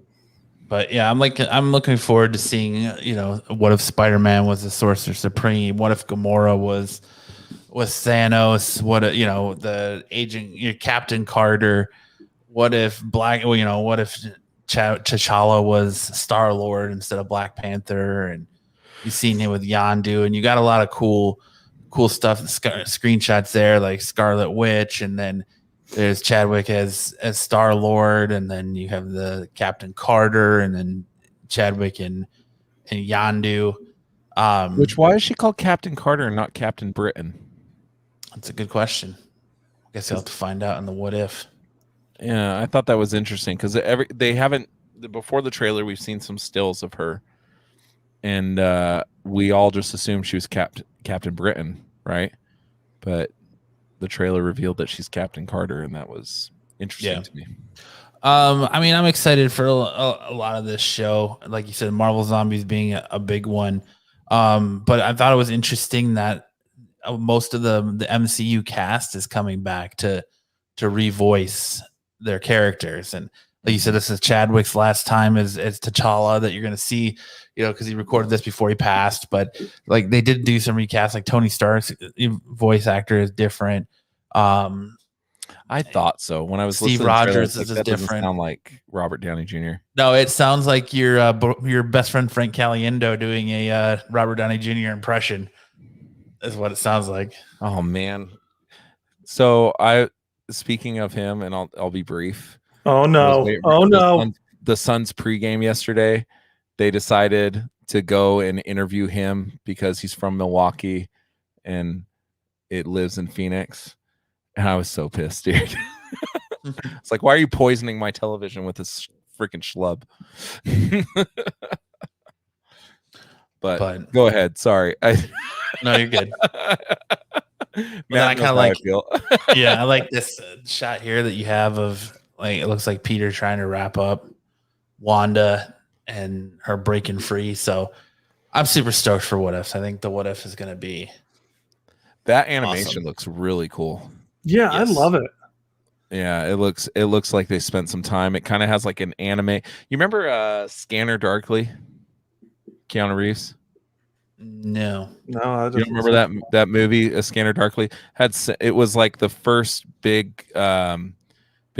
But yeah, I'm looking forward to seeing, what if Spider-Man was the Sorcerer Supreme? What if Gamora was Thanos? What if, the agent, Captain Carter? What if what if T'Challa was Star-Lord instead of Black Panther? And you've seen him with Yondu, and you got a lot of cool stuff, screenshots there, like Scarlet Witch, and then there's Chadwick as Star-Lord, and then you have the Captain Carter, and then Chadwick and Yondu. Why is she called Captain Carter and not Captain Britain? That's a good question. I guess you'll have to find out in the What If. Yeah, I thought that was interesting because they haven't, before the trailer, we've seen some stills of her, and we all just assumed she was Captain Britain, right? But the trailer revealed that she's Captain Carter, and that was interesting to me. I mean, I'm excited for a lot of this show. Like you said, Marvel Zombies being a big one. But I thought it was interesting that most of the MCU cast is coming back to revoice their characters. And like you said, this is Chadwick's last time as T'Challa that you're going to see, because he recorded this before he passed. But like they did do some recast, like Tony Stark's voice actor is different. I I thought so when I was Steve listening to the trailer, Rogers I was is like, just that doesn't different. sound like Robert Downey Jr. No, it sounds like your best friend Frank Caliendo doing a Robert Downey Jr. impression. Is what it sounds like. Oh man. So speaking of him, and I'll be brief. Oh no! Oh no! The Suns pregame yesterday, they decided to go and interview him because he's from Milwaukee, and it lives in Phoenix. And I was so pissed, dude. It's like, why are you poisoning my television with this freaking schlub? but go ahead. Sorry. No, you're good. Man, I kind of like. Yeah, I like this shot here that you have of like it looks like Peter trying to wrap up Wanda and her breaking free. So I'm super stoked for What If. I think the What If is going to be that animation awesome. Looks really cool. Yeah, yes. I love it. Yeah, it looks like they spent some time. It kind of has like an anime. You remember Scanner Darkly? Keanu Reeves? No, you don't remember that movie, A Scanner Darkly? It was like the first big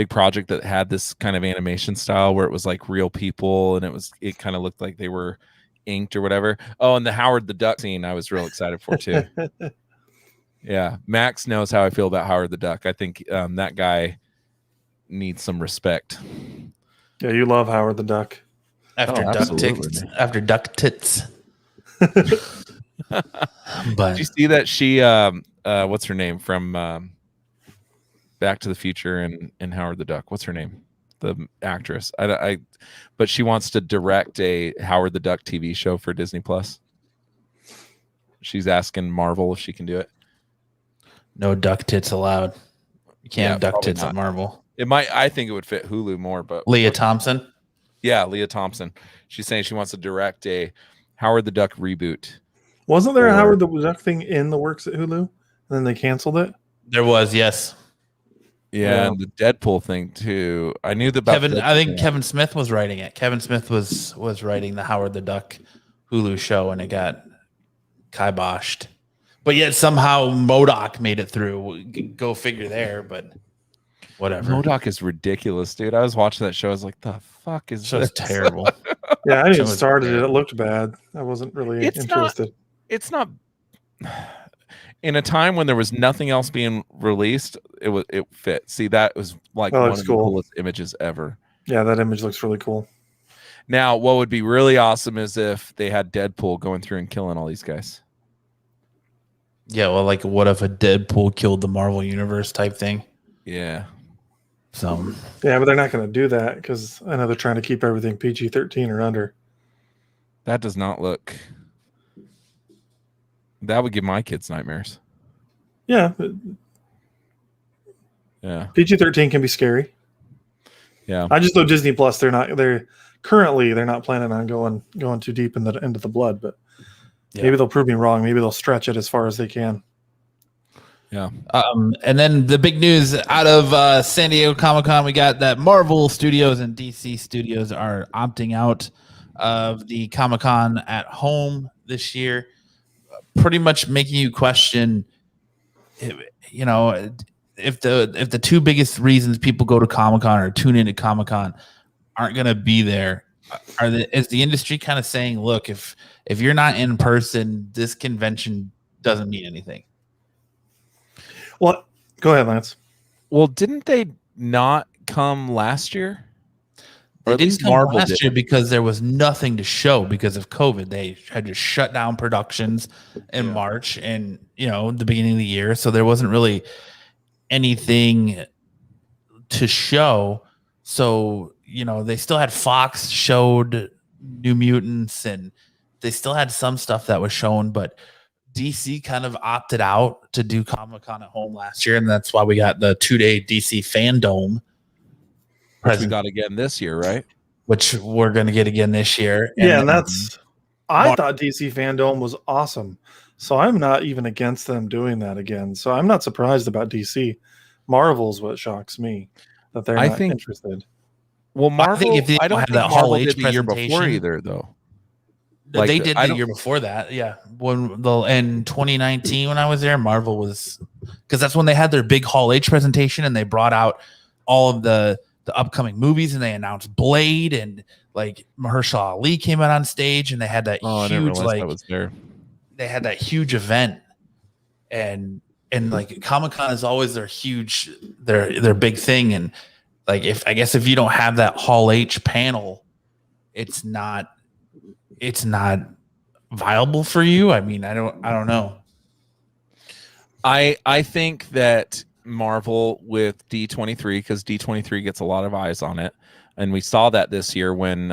project that had this kind of animation style where it was like real people and it kind of looked like they were inked or whatever. Oh, and the Howard the Duck scene I was real excited for too. Yeah, Max knows how I feel about Howard the Duck. I think that guy needs some respect. Yeah, you love Howard the Duck. After duck tits. But did you see that she what's her name from Back to the Future and Howard the Duck? What's her name? The actress. But she wants to direct a Howard the Duck TV show for Disney Plus. She's asking Marvel if she can do it. No duck tits allowed. You can't have duck tits at Marvel. I think it would fit Hulu more, but Leah Thompson. Yeah, Leah Thompson. She's saying she wants to direct a Howard the Duck reboot. Wasn't there a Howard the Duck thing in the works at Hulu? And then they canceled it? There was, yes. Yeah, and the Deadpool thing too. I knew the I think Kevin Smith was writing it. Kevin Smith was writing the Howard the Duck Hulu show, and it got kiboshed. But yet somehow MODOK made it through. Go figure there, but whatever. MODOK is ridiculous, dude. I was watching that show. I was like, the fuck is this? Terrible. Yeah, I didn't start it. It looked bad. I wasn't really interested. It's not. In a time when there was nothing else being released, it fit. See, that was like one of the coolest images ever. Yeah, that image looks really cool. Now, what would be really awesome is if they had Deadpool going through and killing all these guys. Yeah, well, like what if a Deadpool killed the Marvel Universe type thing? Yeah. So. Yeah, but they're not going to do that because I know they're trying to keep everything PG-13 or under. That does not look. That would give my kids nightmares. Yeah. Yeah. PG-13 can be scary. Yeah. I just know Disney Plus. They're not planning on going too deep into the blood, but maybe they'll prove me wrong. Maybe they'll stretch it as far as they can. Yeah. And then the big news out of San Diego Comic-Con, we got that Marvel Studios and DC Studios are opting out of the Comic-Con at home this year, pretty much making you question, you know, if the two biggest reasons people go to Comic-Con or tune into Comic-Con aren't going to be there. Is the industry kind of saying, look, if you're not in person, this convention doesn't mean anything? Well, go ahead, Lance. Well, didn't they not come last year? They didn't come last year because there was nothing to show because of COVID. They had to shut down productions in March and, you know, the beginning of the year. So there wasn't really anything to show. So, you know, they still had Fox showed New Mutants and they still had some stuff that was shown, but DC kind of opted out to do Comic-Con at home last year, and that's why we got the 2-day DC Fandom. Which we got again this year, right? Which we're going to get again this year. And that's... I thought DC Fandom was awesome, so I'm not even against them doing that again. So I'm not surprised about DC. Marvel's what shocks me, that they're not interested. Well, Marvel, I don't think Marvel did the year before either, though. Like they did the year before that. Yeah. In 2019, when I was there, Marvel was, because that's when they had their big Hall H presentation and they brought out all of the upcoming movies and they announced Blade and like Mahershala Ali came out on stage and they had that huge, like, that was there. They had that huge event and like Comic-Con is always their big thing. And like, if you don't have that Hall H panel, it's not viable for you. I mean, I don't know. I think that Marvel with D23, because D23 gets a lot of eyes on it, and we saw that this year when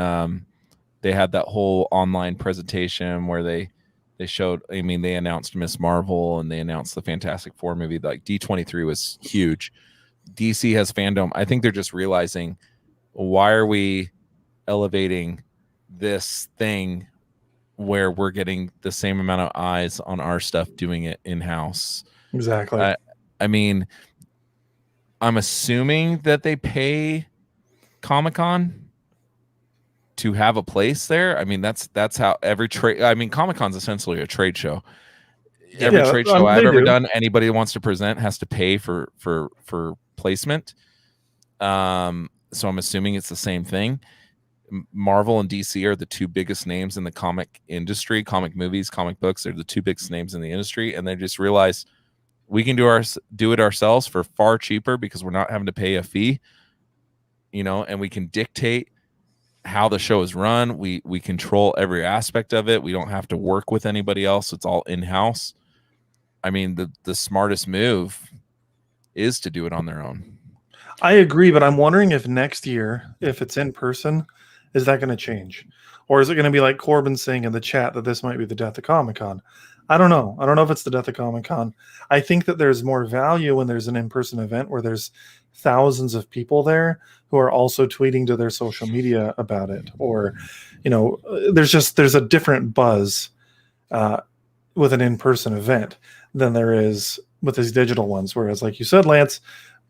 they had that whole online presentation where they showed, I mean, they announced Miss Marvel and they announced the Fantastic Four movie. Like D23 was huge. DC has fandom. I think they're just realizing, why are we elevating this thing where we're getting the same amount of eyes on our stuff doing it in-house? Exactly. I mean, I'm assuming that they pay Comic-Con to have a place there. I mean, that's how every trade. I mean, Comic-Con's essentially a trade show. Every trade show I've ever done, anybody who wants to present has to pay for placement. So I'm assuming it's the same thing. Marvel and DC are the two biggest names in the comic industry, comic movies, comic books. They're the two biggest names in the industry, and they just realized we can do it ourselves for far cheaper because we're not having to pay a fee, and we can dictate how the show is run. We control every aspect of it. We don't have to work with anybody else. It's all in-house. I mean, the smartest move is to do it on their own. I agree, but I'm wondering if next year, if it's in person, is that going to change? Or is it going to be like Corbin saying in the chat that this might be the death of Comic-Con? I don't know. I don't know if it's the death of Comic-Con. I think that there's more value when there's an in-person event where there's thousands of people there who are also tweeting to their social media about it. Or, there's a different buzz with an in-person event than there is with these digital ones. Whereas, like you said, Lance,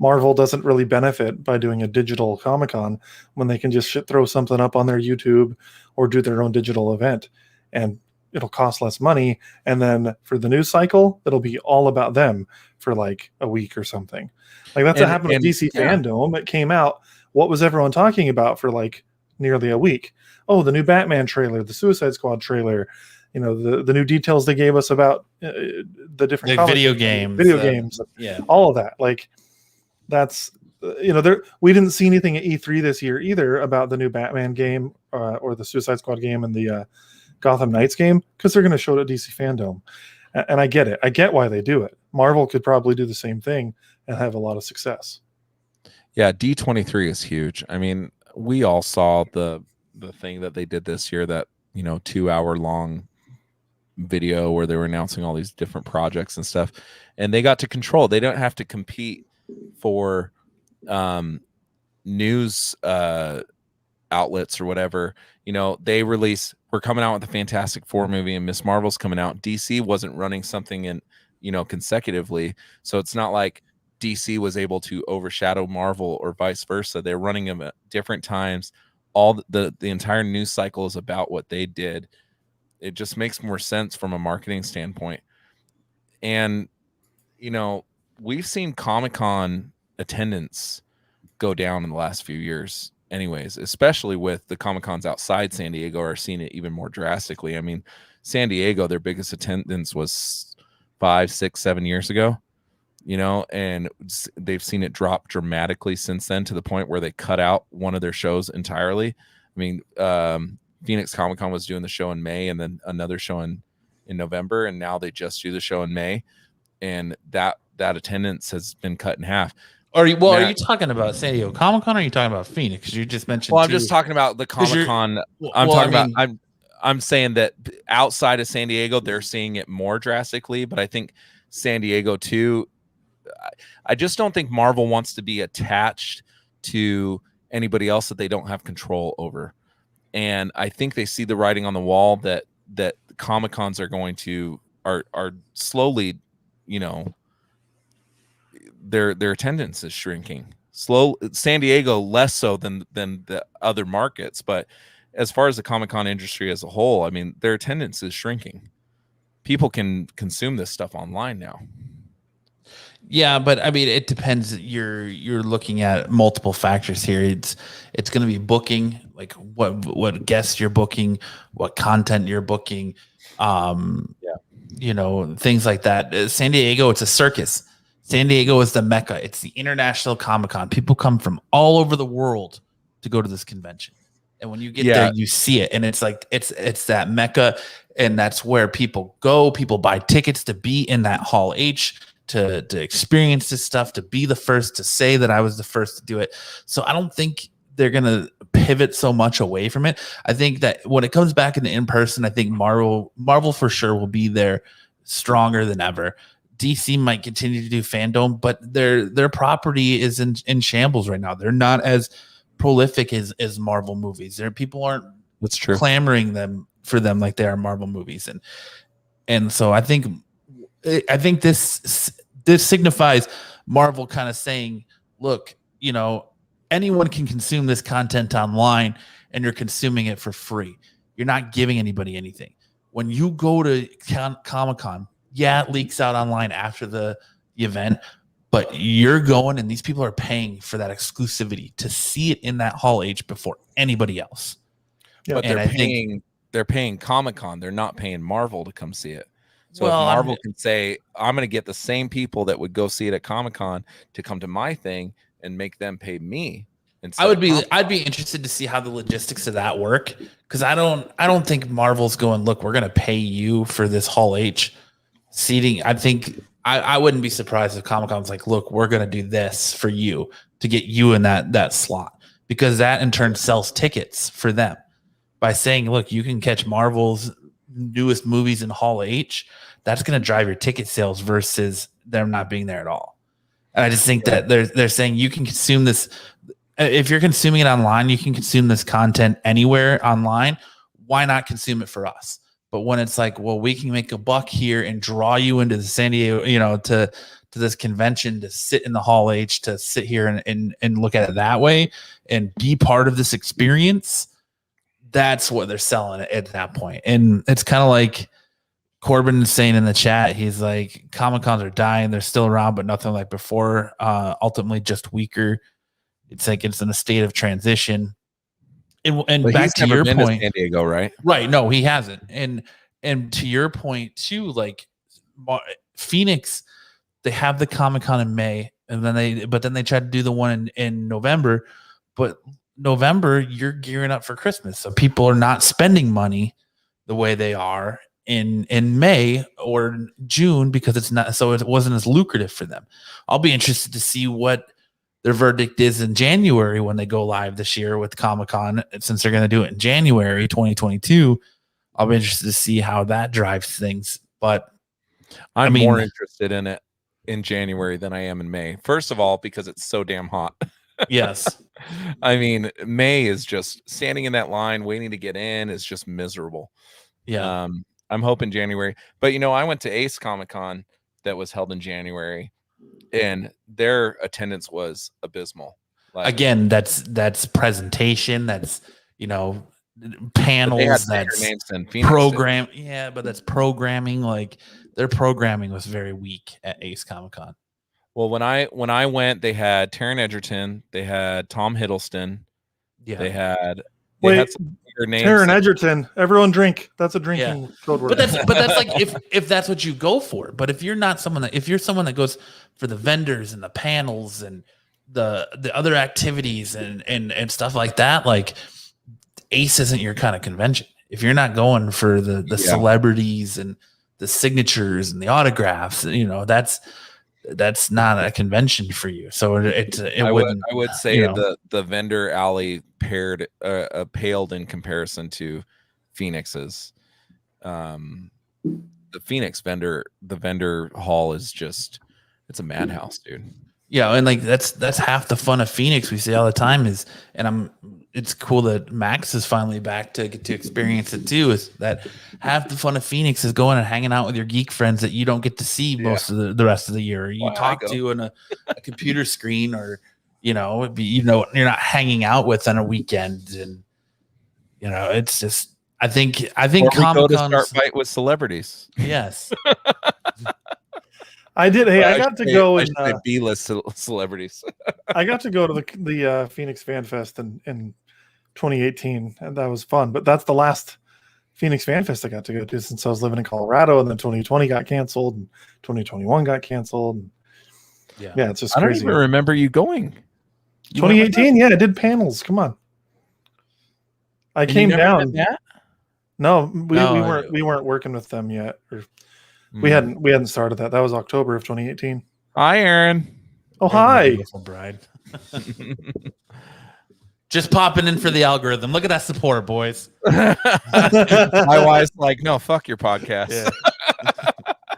Marvel doesn't really benefit by doing a digital Comic-Con when they can just throw something up on their YouTube or do their own digital event, and it'll cost less money. And then for the news cycle, it'll be all about them for like a week or something. Like that's what happened with DC Fandom. It came out. What was everyone talking about for like nearly a week? Oh, the new Batman trailer, the Suicide Squad trailer, the new details they gave us about the different video games, all of that. Like, that's we didn't see anything at E3 this year either about the new Batman game or the Suicide Squad game and the Gotham Knights game, because they're going to show it at DC Fandom. And I get it. I get why they do it. Marvel could probably do the same thing and have a lot of success. Yeah, D23 is huge. I mean, we all saw the thing that they did this year, that 2-hour long video where they were announcing all these different projects and stuff, and they got to control. They don't have to compete for news outlets or whatever. We're coming out with the Fantastic Four movie and Miss Marvel's coming out. DC wasn't running something in consecutively, so it's not like DC was able to overshadow Marvel or vice versa. They're running them at different times. All the entire news cycle is about what they did. It just makes more sense from a marketing standpoint. And we've seen Comic-Con attendance go down in the last few years anyways, especially with the Comic-Cons outside San Diego are seeing it even more drastically. I mean, San Diego, their biggest attendance was 5, 6, 7 years ago, and they've seen it drop dramatically since then, to the point where they cut out one of their shows entirely. I mean, Phoenix Comic-Con was doing the show in May and then another show in November, and now they just do the show in May, and that attendance has been cut in half. Are you talking about San Diego Comic-Con, or are you talking about Phoenix? You just mentioned. Well, I'm just talking about the Comic-Con. I'm saying that outside of San Diego, they're seeing it more drastically, but I think San Diego too. I just don't think Marvel wants to be attached to anybody else that they don't have control over, and I think they see the writing on the wall that Comic-Cons are slowly, their attendance is shrinking. San Diego less so than the other markets, but as far as the Comic-Con industry as a whole, I mean, their attendance is shrinking. People can consume this stuff online now. Yeah, but I mean, it depends. You're looking at multiple factors here. It's going to be booking, like what guests you're booking, what content you're booking, things like that. San Diego, it's a circus. San Diego is the Mecca. It's the International Comic-Con. People come from all over the world to go to this convention. And when you get there, you see it. And it's like it's that Mecca, and that's where people go. People buy tickets to be in that Hall H, to experience this stuff, to be the first, to say that I was the first to do it. So I don't think they're going to pivot so much away from it. I think that when it comes back in person, I think Marvel for sure will be there stronger than ever. DC might continue to do fandom, but their property is in shambles right now. They're not as prolific as Marvel movies. People aren't clamoring for them like they are Marvel movies. And so I think this signifies Marvel kind of saying, look, anyone can consume this content online, and you're consuming it for free. You're not giving anybody anything. When you go to Comic-Con, it leaks out online after the event, but you're going, and these people are paying for that exclusivity to see it in that Hall H before anybody else. Yeah, but they're paying Comic-Con. They're not paying Marvel to come see it. So if Marvel can say, I'm going to get the same people that would go see it at Comic-Con to come to my thing and make them pay me. I'd be interested to see how the logistics of that work, because I don't think Marvel's going, look, we're going to pay you for this Hall H seating. I think I wouldn't be surprised if Comic-Con's like, look, we're going to do this for you to get you in that slot, because that in turn sells tickets for them by saying, look, you can catch Marvel's newest movies in Hall H. That's going to drive your ticket sales versus them not being there at all. And I just think that they're saying you can consume this. If you're consuming it online, you can consume this content anywhere online. Why not consume it for us? But when it's like, well, we can make a buck here and draw you into the San Diego, to this convention, to sit in the Hall H, to sit here and look at it that way and be part of this experience, that's what they're selling at that point. And it's kind of like Corbin is saying in the chat, he's like, Comic-Cons are dying. They're still around, but nothing like before. Ultimately, just weaker. It's like it's in a state of transition. And but back to your point, San Diego, right? Right? No, he hasn't. And to your point too, like Phoenix, they have the Comic-Con in May, and then they try to do the one in November. But November, you're gearing up for Christmas, so people are not spending money the way they are in May or June, because it's not, so it wasn't as lucrative for them. I'll be interested to see what their verdict is in January when they go live this year with Comic-Con, since they're going to do it in January 2022. I'll be interested to see how that drives things. But I'm more interested in it in January than I am in May. First of all, because it's so damn hot. Yes. I mean, May is just standing in that line waiting to get in is just miserable. Yeah. I'm hoping January. But I went to Ace Comic-Con that was held in January, and their attendance was abysmal. Again, that's presentation, that's panels, that's program. Yeah, but that's programming. Like, their programming was very weak at Ace Comic-Con. Well, when I went, they had Taron Egerton, they had Tom Hiddleston, they had some bigger names. Taron Egerton, everyone drink. That's a drinking code word. But that's like if that's what you go for. But if you're not if you're someone that goes for the vendors and the panels and the other activities and stuff like that, like Ace isn't your kind of convention. If you're not going for the celebrities and the signatures and the autographs, that's not a convention for you. So I would say the vendor alley paled in comparison to Phoenix's. The Phoenix vendor hall is just, it's a madhouse, dude. Yeah, and like that's half the fun of Phoenix. We say all the time it's cool that Max is finally back to get to experience it too. Is that half the fun of Phoenix is going and hanging out with your geek friends that you don't get to see most of the rest of the year. You talk to on a computer screen, or you're not hanging out with on a weekend. And You know, it's just I think Or we go Comic to start Con. fight with celebrities. Yes. I did. Hey, Well, I got to should go say- I and should say B-list celebrities. I got to go to the Phoenix Fan Fest in 2018, and that was fun. But that's the last Phoenix Fan Fest I got to go to since I was living in Colorado, and then 2020 got canceled, and 2021 got canceled. And yeah, it's just I don't crazy. even remember you going. You 2018, yeah, I did panels. Come on, I came down. No, we weren't working with them yet. Or we hadn't started that. That was October of 2018. Hi, Aaron. Oh, hi. Bride. Just popping in for the algorithm. Look at that support, boys. My wife's like, no, fuck your podcast. Yeah.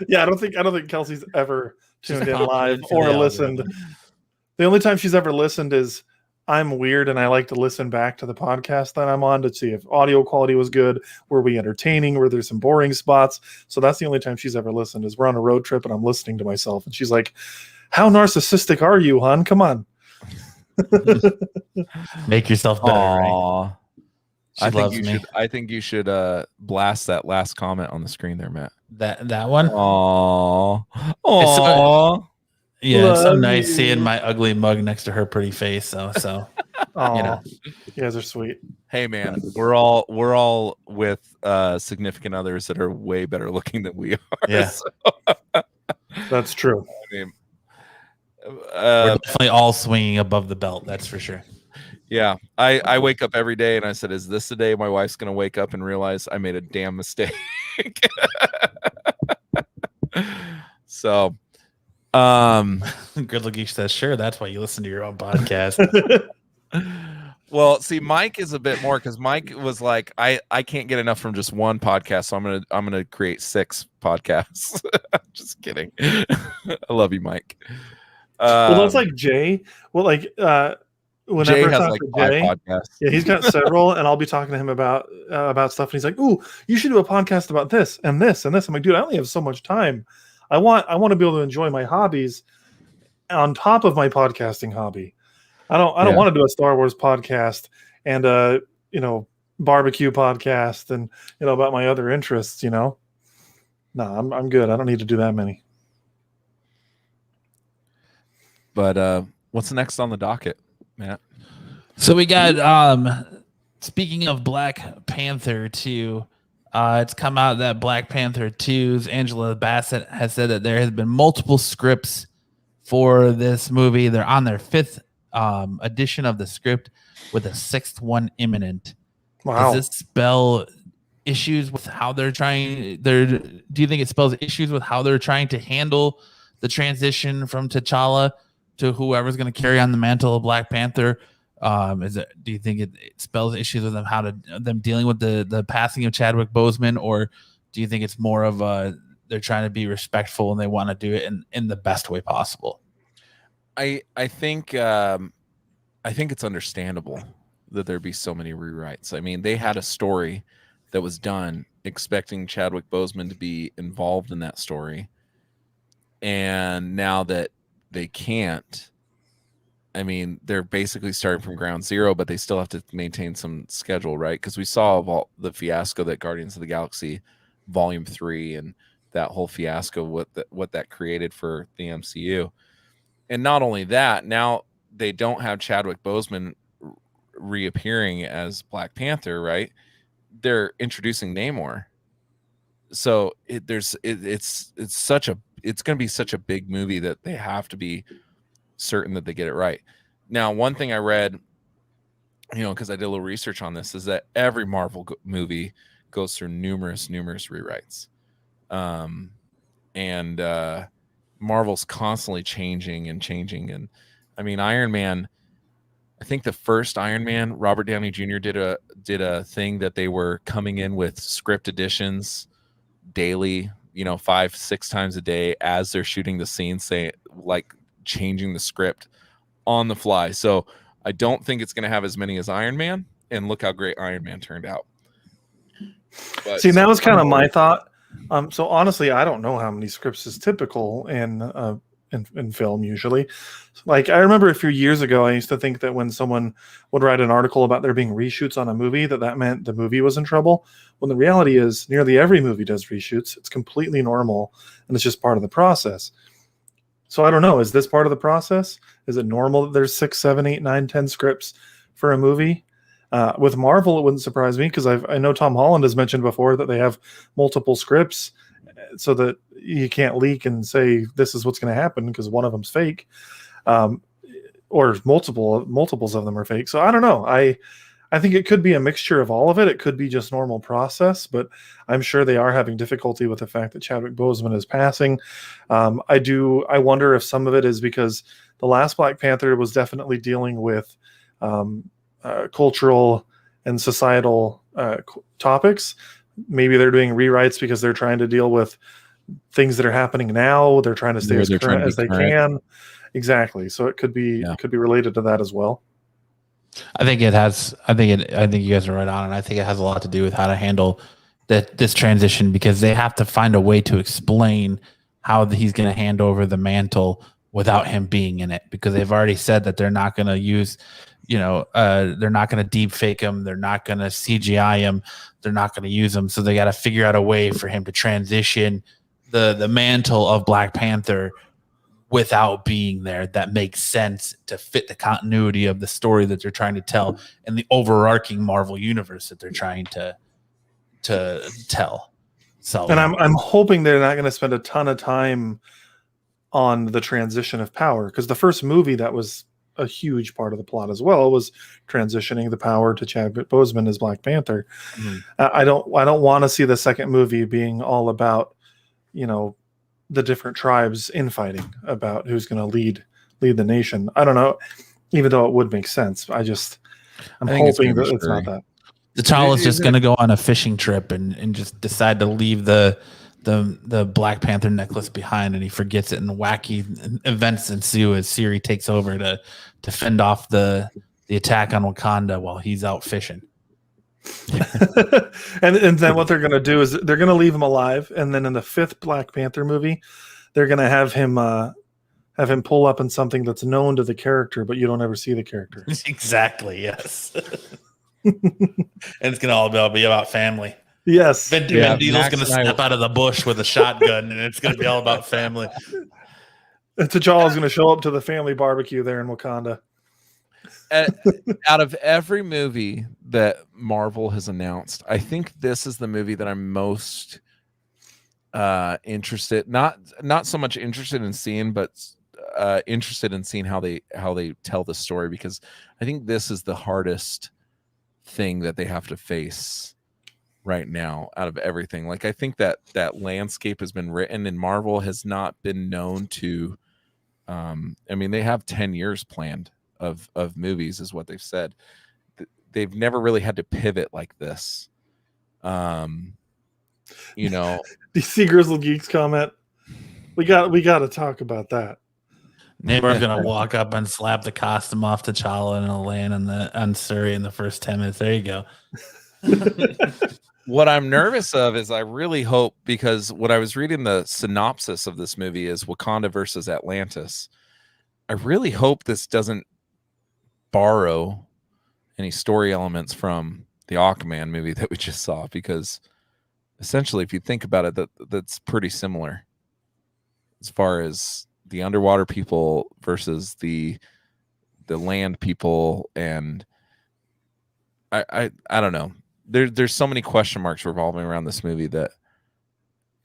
Yeah, I don't think Kelsey's ever tuned in popping live in for or the listened. The only time she's ever listened is I'm weird and I like to listen back to the podcast that I'm on to see if audio quality was good, were we entertaining, were there some boring spots. So that's the only time she's ever listened is we're on a road trip and I'm listening to myself and she's like, how narcissistic are you, hon? Come on. Make yourself better. Aww. Right? I think you should blast that last comment on the screen there, Matt. That one. Aww. Yeah, it's so Love nice you. seeing my ugly mug next to her pretty face. So Oh, you know. you guys are sweet. Hey man, we're all with significant others that are way better looking than we are. Yeah. So, That's true. I mean, We're definitely all swinging above the belt. That's for sure. yeah, I wake up every day and I said, is this the day my wife's gonna wake up and realize I made a damn mistake? So Good Looking says, sure, that's why you listen to your own podcast. well, see, Mike is a bit more because Mike was like, I can't get enough from just one podcast, so I'm gonna create 6 podcasts. Just kidding. I love you, Mike. Well, that's like Jay. Well, like whenever Jay I has talk like to 5 Jay, podcasts. yeah, he's got several, and I'll be talking to him about stuff, and he's like, "Ooh, you should do a podcast about this and this and this." I'm like, "Dude, I only have so much time. I want to be able to enjoy my hobbies on top of my podcasting hobby. I don't want to do a Star Wars podcast and barbecue podcast and about my other interests. No, I'm good. I don't need to do that many." But what's next on the docket, Matt? So we got speaking of Black Panther 2, it's come out that Black Panther 2's Angela Bassett has said that there has been multiple scripts for this movie. They're on their 5th edition of the script with a 6th one imminent. Wow. Does this spell issues with how they're trying? Do you think it spells issues with how they're trying to handle the transition from T'Challa to whoever's going to carry on the mantle of Black Panther? Do you think it spells issues with them dealing with the passing of Chadwick Boseman, or do you think it's more of they're trying to be respectful and they want to do it in the best way possible? I think it's understandable that there be so many rewrites. I mean, they had a story that was done expecting Chadwick Boseman to be involved in that story, and now that they can't, I mean, they're basically starting from ground zero, but they still have to maintain some schedule, right? Because we saw the fiasco that Guardians of the Galaxy Volume 3 and that whole fiasco, what that created for the MCU. And not only that, now they don't have Chadwick Boseman reappearing as Black Panther, right? They're introducing Namor. So it's going to be such a big movie that they have to be certain that they get it right. Now, one thing I read, because I did a little research on this, is that every Marvel movie goes through numerous rewrites. And Marvel's constantly changing. And I mean, Iron Man, I think the first Iron Man, Robert Downey Jr. did a thing that they were coming in with script additions daily, 5-6 times a day as they're shooting the scene, changing the script on the fly. So I don't think it's going to have as many as Iron Man, and look how great Iron Man turned out. But, see, that was kind of my thought. So honestly, I don't know how many scripts is typical in in film usually. Like I remember a few years ago, I used to think that when someone would write an article about there being reshoots on a movie, that meant the movie was in trouble. When the reality is nearly every movie does reshoots. It's completely normal, and it's just part of the process. So I don't know. Is this part of the process? Is it normal that there's 6, 7, 8, 9, 10 scripts for a movie? With Marvel, it wouldn't surprise me because I know Tom Holland has mentioned before that they have multiple scripts so that you can't leak and say this is what's going to happen because one of them's fake, or multiples of them are fake. So I don't know. I think it could be a mixture of all of it. It could be just normal process, but I'm sure they are having difficulty with the fact that Chadwick Boseman is passing. I wonder if some of it is because the last Black Panther was definitely dealing with cultural and societal topics. Maybe they're doing rewrites because they're trying to deal with things that are happening now. They're trying to stay as current as they can. Exactly. So it could be related to that as well. I think it has. I think you guys are right on, and I think it has a lot to do with how to handle this transition because they have to find a way to explain how he's going to hand over the mantle without him being in it because they've already said that they're not going to use. They're not going to deep fake him. They're not going to CGI him. They're not going to use him. So they got to figure out a way for him to transition the mantle of Black Panther without being there that makes sense to fit the continuity of the story that they're trying to tell and the overarching Marvel universe that they're trying to tell. So, and I'm hoping they're not going to spend a ton of time on the transition of power because the first movie that was a huge part of the plot as well was transitioning the power to Chadwick Boseman as Black Panther. Mm-hmm. I don't want to see the second movie being all about, the different tribes infighting about who's going to lead the nation. I don't know, even though it would make sense. I'm hoping that it's not that. T'Challa's just going to go on a fishing trip and just decide to leave the Black Panther necklace behind, and he forgets it, and wacky events ensue as Siri takes over to fend off the attack on Wakanda while he's out fishing. and then what they're going to do is they're going to leave him alive, and then in the 5th Black Panther movie, they're going to have him pull up in something that's known to the character, but you don't ever see the character. Exactly. Yes. And it's going to all be about family. Yes. Vin Diesel's going to step out of the bush with a shotgun, and it's going to be all about family. And T'Challa's going to show up to the family barbecue there in Wakanda. Out of every movie that Marvel has announced, I think this is the movie that I'm most interested. Not so much interested in seeing, but interested in seeing how they tell the story, because I think this is the hardest thing that they have to face right now out of everything. Like, I think that landscape has been written, and Marvel has not been known to they have 10 years planned of movies is what they've said. They've never really had to pivot like this. Do you see Grizzle Geek's comment? We got to talk about that. Neighbor's gonna walk up and slap the costume off T'Challa, and it'll land on Suri in the first 10 minutes. There you go. What I'm nervous of is I really hope, because what I was reading the synopsis of this movie is Wakanda versus Atlantis. I really hope this doesn't borrow any story elements from the Aquaman movie that we just saw, because essentially, if you think about it, that's pretty similar as far as the underwater people versus the land people. And I don't know. There's so many question marks revolving around this movie that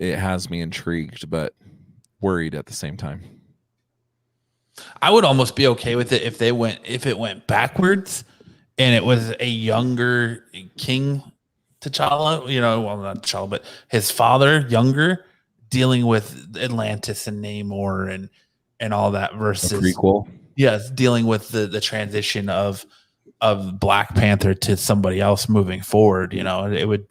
it has me intrigued but worried at the same time. I would almost be okay with it if it went backwards and it was a younger King T'Challa, well, not T'Challa, but his father, younger, dealing with Atlantis and Namor and all that versus a prequel. Yes, dealing with the transition of Black Panther to somebody else moving forward. It would.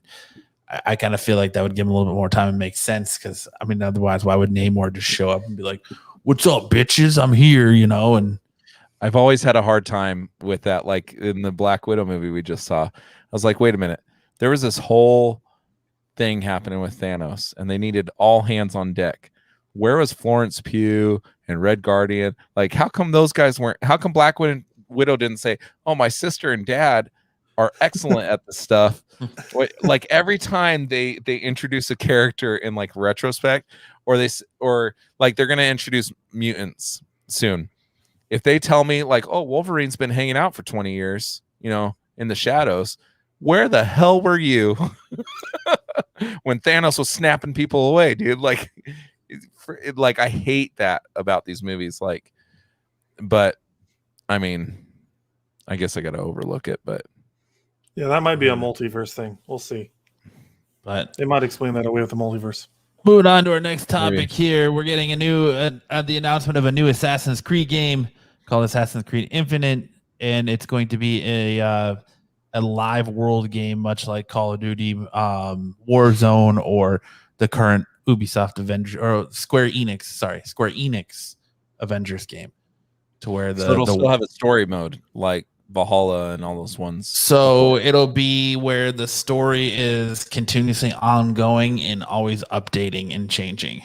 I kind of feel like that would give him a little bit more time and make sense, because otherwise, why would Namor just show up and be like, "What's up, bitches? I'm here," And I've always had a hard time with that. Like in the Black Widow movie we just saw, I was like, wait a minute. There was this whole thing happening with Thanos, and they needed all hands on deck. where was Florence Pugh and Red Guardian? Like, how come those guys weren't? How come Black Widow didn't say, "Oh, my sister and dad are excellent at this stuff"? Like every time they introduce a character in like retrospect, or like they're gonna introduce mutants soon. If they tell me like, "Oh, Wolverine's been hanging out for 20 years, in the shadows," where the hell were you when Thanos was snapping people away, dude? Like I hate that about these movies. Like, but I mean, I guess I got to overlook it, but yeah, that might be a multiverse thing. We'll see. But they might explain that away with the multiverse. Moving on to our next topic here, we're getting a new the announcement of a new Assassin's Creed game called Assassin's Creed Infinite, and it's going to be a live world game, much like Call of Duty, Warzone, or the current Ubisoft Avengers or Square Enix Avengers game, to where so it'll still have a story mode like Valhalla and all those ones. So it'll be where the story is continuously ongoing and always updating and changing.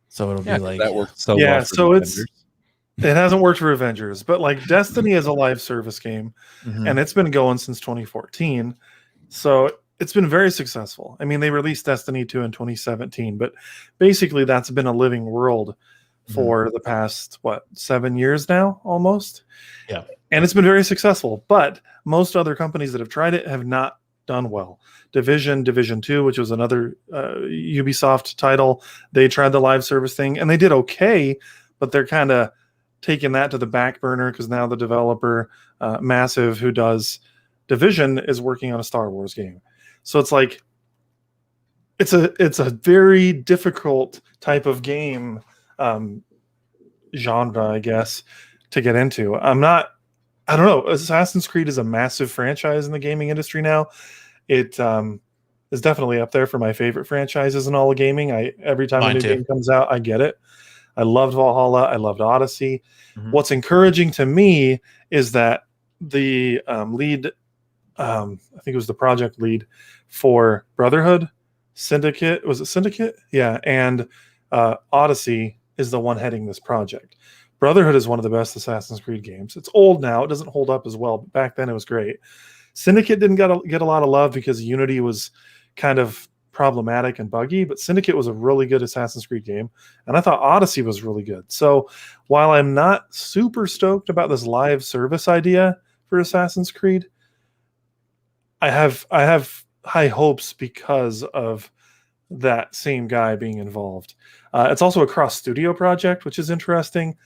So it'll be like that works so well. So it hasn't worked for Avengers, but like Destiny is a live service game, and it's been going since 2014. So it's been very successful. I mean, they released Destiny 2 in 2017, but basically that's been a living world for the past 7 years now, almost. Yeah. And it's been very successful, but most other companies that have tried it have not done well. Division 2, which was another Ubisoft title, they tried the live service thing and they did okay, but they're kind of taking that to the back burner because now the developer, Massive, who does Division, is working on a Star Wars game. So it's like it's a very difficult type of game genre, I guess, to get into. I don't know. Assassin's Creed is a massive franchise in the gaming industry now. It is definitely up there for my favorite franchises in all of gaming. Every time a new game comes out, I get it. I loved Valhalla. I loved Odyssey. What's encouraging to me is that the lead, I think it was the project lead for Brotherhood, Syndicate. Was it Syndicate? Yeah. And Odyssey is the one heading this project. Brotherhood is one of the best Assassin's Creed games. It's old now. It doesn't hold up as well, but back then it was great. Syndicate didn't get a lot of love because Unity was kind of problematic and buggy, but Syndicate was a really good Assassin's Creed game, and I thought Odyssey was really good. So while I'm not super stoked about this live service idea for Assassin's Creed, I have high hopes because of that same guy being involved. It's also a cross-studio project, which is interesting.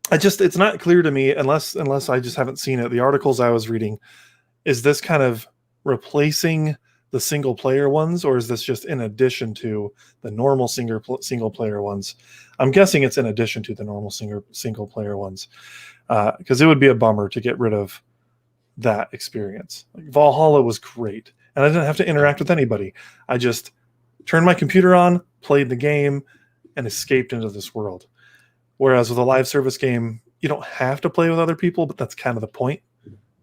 It's not clear to me unless I just haven't seen it. The articles I was reading, is this kind of replacing the single player ones, or is this just in addition to the normal single player ones? I'm guessing it's in addition to the normal single player ones, because it would be a bummer to get rid of that experience. Like, Valhalla was great, and I didn't have to interact with anybody. I just turned my computer on, played the game, and escaped into this world. Whereas with a live service game, you don't have to play with other people, but that's kind of the point,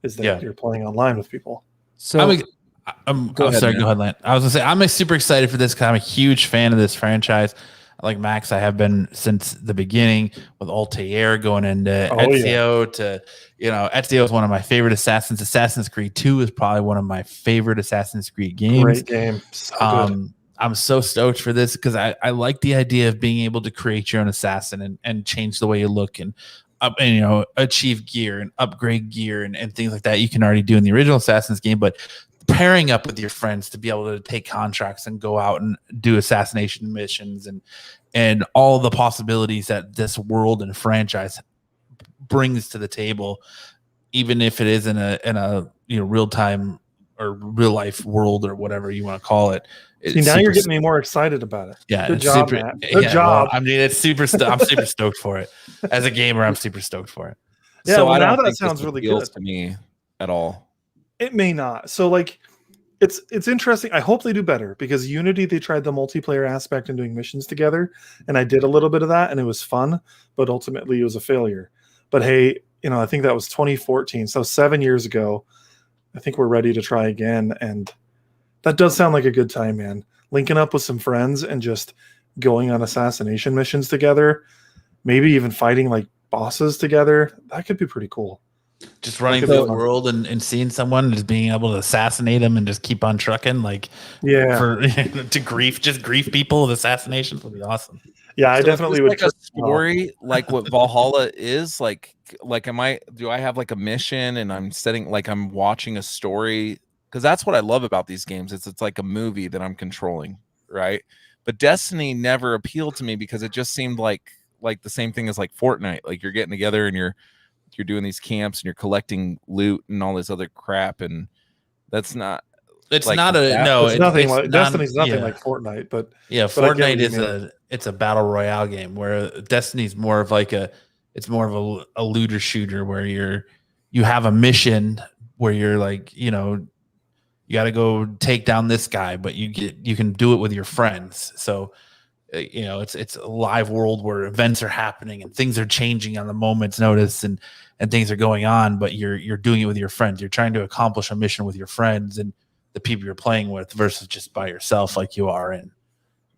is that you're playing online with people. So go ahead, Lance. I was gonna say I'm super excited for this because I'm a huge fan of this franchise. Like Max, I have been since the beginning with Altair going into Ezio to, Ezio is one of my favorite Assassins. Assassin's Creed 2 is probably one of my favorite Assassin's Creed games. Great game. So good. I'm so stoked for this because I like the idea of being able to create your own assassin and change the way you look and achieve gear and upgrade gear and things like that you can already do in the original Assassin's game, but pairing up with your friends to be able to take contracts and go out and do assassination missions and all the possibilities that this world and franchise brings to the table, even if it is in a real time or real life world or whatever you want to call it. See, now you're getting me more excited about it. Yeah, good job, Matt. Good job. Well, I mean, it's super. I'm super stoked for it. As a gamer, I'm super stoked for it. Yeah, so now that sounds really good to me at all. It may not. So like, it's interesting. I hope they do better because Unity, they tried the multiplayer aspect and doing missions together, and I did a little bit of that, and it was fun, but ultimately it was a failure. But hey, I think that was 2014, so 7 years ago. I think we're ready to try again, and that does sound like a good time, man. Linking up with some friends and just going on assassination missions together, maybe even fighting like bosses together. That could be pretty cool. Just running through the world and seeing someone and just being able to assassinate them and just keep on trucking, like to grief people with assassinations would be awesome. Yeah, I definitely would. Like a story, like what Valhalla is, like do I have like a mission and I'm watching a story? Because that's what I love about these games. It's like a movie that I'm controlling, right? But Destiny never appealed to me because it just seemed like the same thing as like Fortnite. Like you're getting together and you're doing these camps and you're collecting loot and all this other crap, and that's not. It's like not a no. It's nothing like Destiny's nothing like Fortnite, but Fortnite it's a battle royale game where Destiny's more of like a looter shooter where you have a mission where you're like, you got to go take down this guy, but you can do it with your friends. So it's a live world where events are happening and things are changing on the moment's notice and things are going on, but you're doing it with your friends. You're trying to accomplish a mission with your friends and the people you're playing with versus just by yourself like you are in.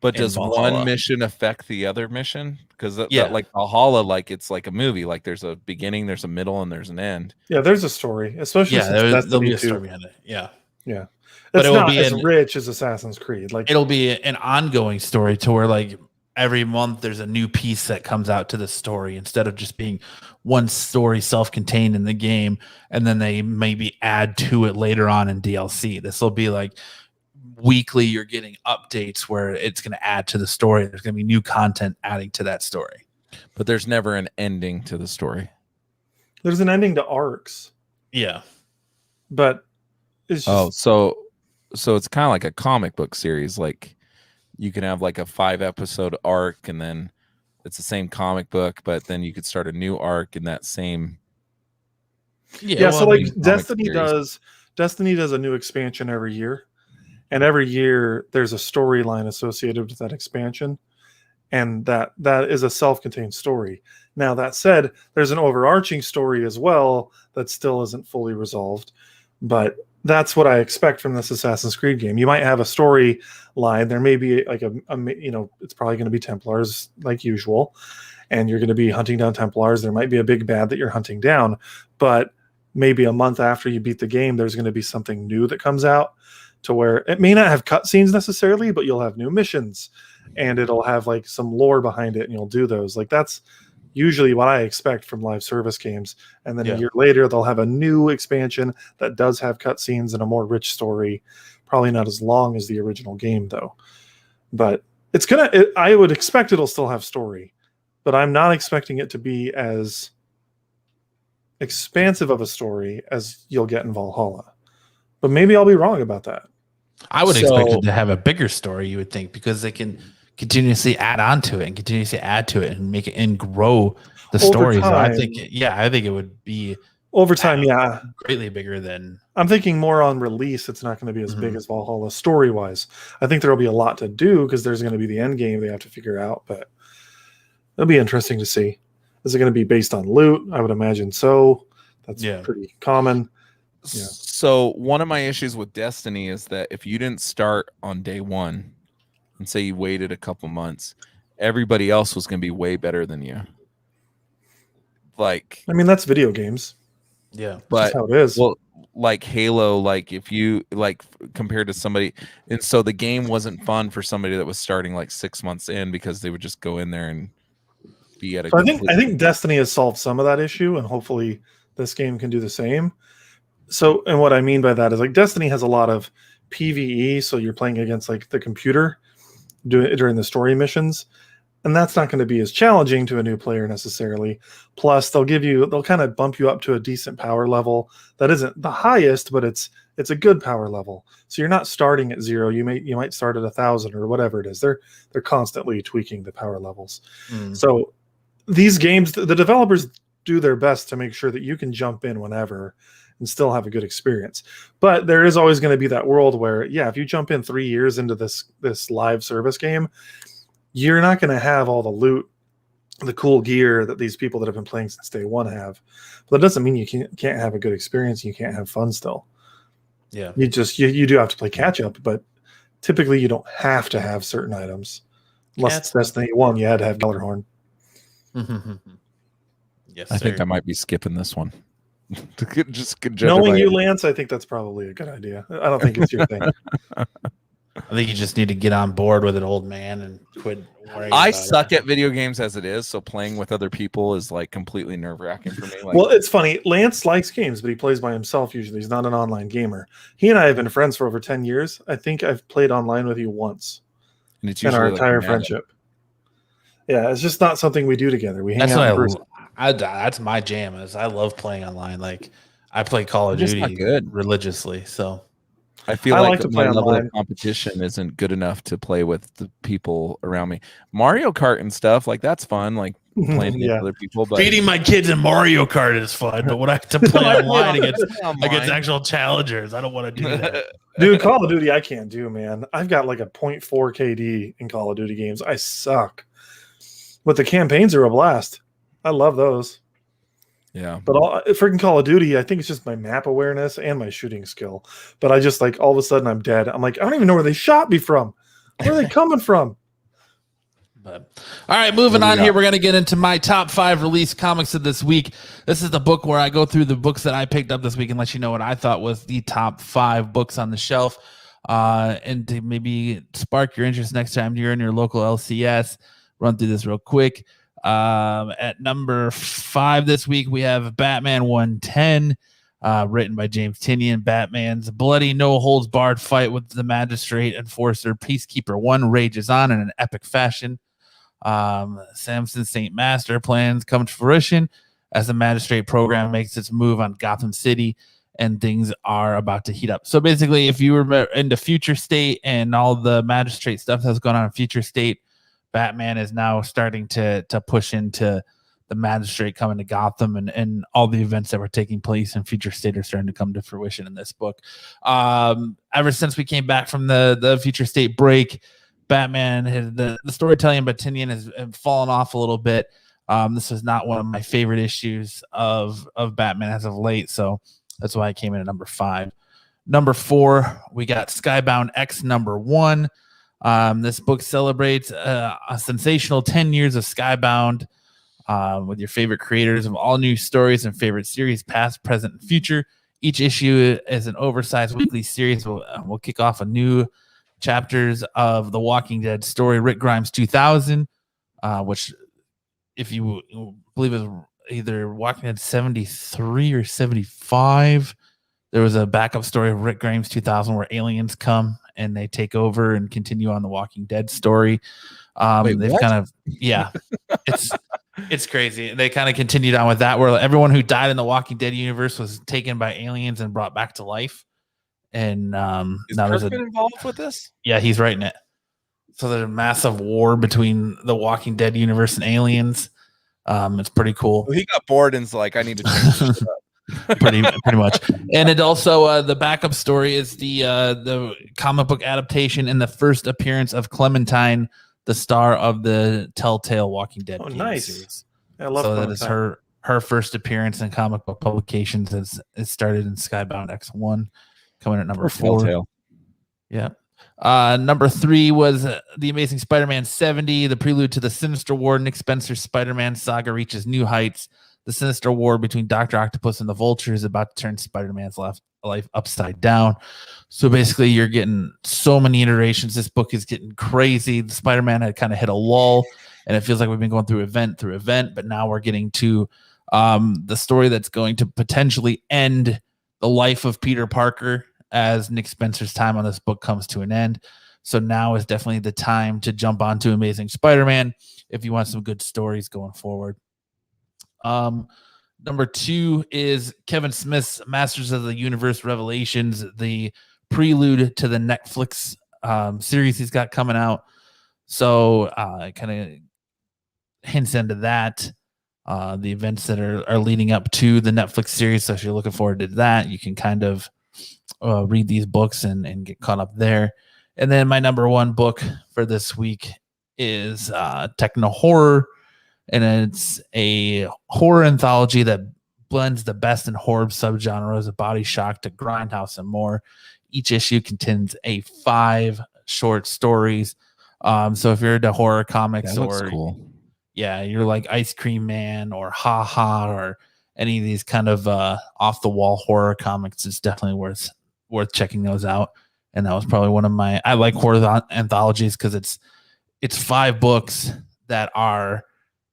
But does Valhalla. one mission affect the other mission? Because like Valhalla, like it's like a movie. Like there's a beginning, there's a middle, and there's an end. Yeah, there's a story, especially there'll be a story behind it. Yeah. But it's not as rich as Assassin's Creed. Like it'll be an ongoing story to where like every month there's a new piece that comes out to the story instead of just being one story self-contained in the game and then they maybe add to it later on in DLC. This will be like weekly you're getting updates where it's going to add to the story. There's going to be new content adding to that story. But there's never an ending to the story. There's an ending to arcs. Yeah. But it's just... So it's kind of like a comic book series. Like you can have like a 5-episode arc and then it's the same comic book, but then you could start a new arc in that same. Destiny does a new expansion every year. And every year there's a storyline associated with that expansion. And that is a self-contained story. Now, that said, there's an overarching story as well that still isn't fully resolved. But that's what I expect from this Assassin's Creed game. You might have a story line. There may be like it's probably going to be Templars like usual. And you're going to be hunting down Templars. There might be a big bad that you're hunting down. But maybe a month after you beat the game, there's going to be something new that comes out to where it may not have cutscenes necessarily, but you'll have new missions. And it'll have like some lore behind it, and you'll do those. Like that's usually what I expect from live service games. And then a year later, they'll have a new expansion that does have cutscenes and a more rich story. Probably not as long as the original game, though. But I would expect it'll still have story. But I'm not expecting it to be as expansive of a story as you'll get in Valhalla. But maybe I'll be wrong about that. I would expect it to have a bigger story, you would think, because they can continuously add on to it and continuously add to it and make it and grow the story. So I think it would be over time, greatly bigger than. I'm thinking more on release. It's not going to be as big as Valhalla story wise. I think there will be a lot to do because there's going to be the end game they have to figure out, but it'll be interesting to see. Is it going to be based on loot? I would imagine so. That's pretty common. Yeah. So one of my issues with Destiny is that if you didn't start on day one and say you waited a couple months, everybody else was going to be way better than you. Like, I mean, that's video games. Yeah, but that's how it is. Well, like Halo, like if you like compared to somebody, and so the game wasn't fun for somebody that was starting like 6 months in because they would just go in there and be at a. So I think Destiny has solved some of that issue, and hopefully this game can do the same. So, and what I mean by that is like Destiny has a lot of PvE, so you're playing against like the computer during the story missions, and that's not going to be as challenging to a new player necessarily. Plus, they'll kind of bump you up to a decent power level that isn't the highest, but it's a good power level. So you're not starting at 0. You might start at 1,000 or whatever it is. They're constantly tweaking the power levels. So these games, the developers do their best to make sure that you can jump in whenever and still have a good experience. But there is always going to be that world where, if you jump in 3 years into this live service game, you're not going to have all the loot, the cool gear that these people that have been playing since day one have. But that doesn't mean you can't have a good experience. You can't have fun still. Yeah. You do have to play catch up, but typically you don't have to have certain items. Unless it's Destiny 1, you had to have Gjallarhorn. Yes, I sir. think I might be skipping this one. Just knowing you, Lance, I think that's probably a good idea. I don't think it's your thing. I think you just need to get on board with an old man and quit worrying I about suck it. at video games as it is, so playing with other people is like completely nerve-wracking for me. Like, Well, it's funny. Lance likes games, but he plays by himself usually. He's not an online gamer. He and I have been friends for over 10 years. I think I've played online with you once and it's in our usually entire like friendship. Yeah, it's just not something we do together. We hang That's out what in person. that's my jam. Is I love playing online. Like I play Call of It's just not Duty good. religiously. So I feel I like like to my play level online. of competition isn't good enough to play with the people around me. Mario Kart and stuff, like that's fun, like playing against Yeah. other people. But beating my kids in Mario Kart is fun, but when I have to play online against online. actual challengers, I don't want to do that. Dude, Call of Duty, I can't do, man. I've got like a 0.4 KD in Call of Duty games. I suck. But the campaigns are a blast. I love those. Yeah. But freaking Call of Duty, I think it's just my map awareness and my shooting skill. But I just like all of a sudden I'm dead. I'm like, I don't even know where they shot me from. Where are they coming from? But all right, moving on here. We're going to get into my top 5 release comics of this week. This is the book where I go through the books that I picked up this week and let you know what I thought was the top 5 books on the shelf. And to maybe spark your interest next time you're in your local LCS. Run through this real quick. At number 5 this week, we have Batman 110, written by James Tynion. Batman's bloody, no-holds-barred fight with the magistrate enforcer Peacekeeper 1 rages on in an epic fashion. Samson's St. Master plans come to fruition as the magistrate program makes its move on Gotham City, and things are about to heat up. So basically, if you were into Future State and all the magistrate stuff that's going on in Future State, Batman is now starting to push into the magistrate coming to Gotham, and all the events that were taking place in Future State are starting to come to fruition in this book. Ever since we came back from the Future State break, Batman has the storytelling by Tynion has fallen off a little bit. This was not one of my favorite issues of Batman as of late, so that's why I came in at number 5. Number 4, we got Skybound X #1. This book celebrates a sensational 10 years of Skybound with your favorite creators of all new stories and favorite series, past, present, and future. Each issue is an oversized weekly series. We'll kick off a new chapters of The Walking Dead story, Rick Grimes 2000, which, if you believe it was either Walking Dead 73 or 75, there was a backup story of Rick Grimes 2000 where aliens come and they take over and continue on the Walking Dead story. They've what? kind of, yeah, it's crazy. They kind of continued on with that, where everyone who died in the Walking Dead universe was taken by aliens and brought back to life. And Is now there's Kirkman involved with this? Yeah, he's writing it. So there's a massive war between the Walking Dead universe and aliens. It's pretty cool. Well, he got bored and's like, I need to change this up. pretty much. And it also the backup story is the comic book adaptation and the first appearance of Clementine, the star of the Telltale Walking Dead series. I love so Clementine. That is her first appearance in comic book publications. It started in Skybound X1, coming at number 4. Telltale. Yeah. Number 3 was The Amazing Spider-Man 70, the prelude to the Sinister War. Nick Spencer's Spider-Man saga reaches new heights. The sinister war between Dr. Octopus and the Vulture is about to turn Spider-Man's life upside down. So basically, you're getting so many iterations. This book is getting crazy. The Spider-Man had kind of hit a lull, and it feels like we've been going through event, but now we're getting to the story that's going to potentially end the life of Peter Parker as Nick Spencer's time on this book comes to an end. So now is definitely the time to jump onto Amazing Spider-Man if you want some good stories going forward. Number 2 is Kevin Smith's Masters of the Universe Revelations, the prelude to the Netflix series he's got coming out. So kind of hints into that, the events that are leading up to the Netflix series. So if you're looking forward to that, you can kind of read these books and get caught up there. And then my number 1 book for this week is Techno Horror. And it's a horror anthology that blends the best in horror subgenres of body shock to grindhouse and more. Each issue contains 5 short stories So if you're into horror comics That looks or cool. yeah, you're like Ice Cream Man or Ha Ha or any of these kind of off the wall horror comics, it's definitely worth checking those out. And that was probably one of my, I like horror anthologies because it's 5 books that are,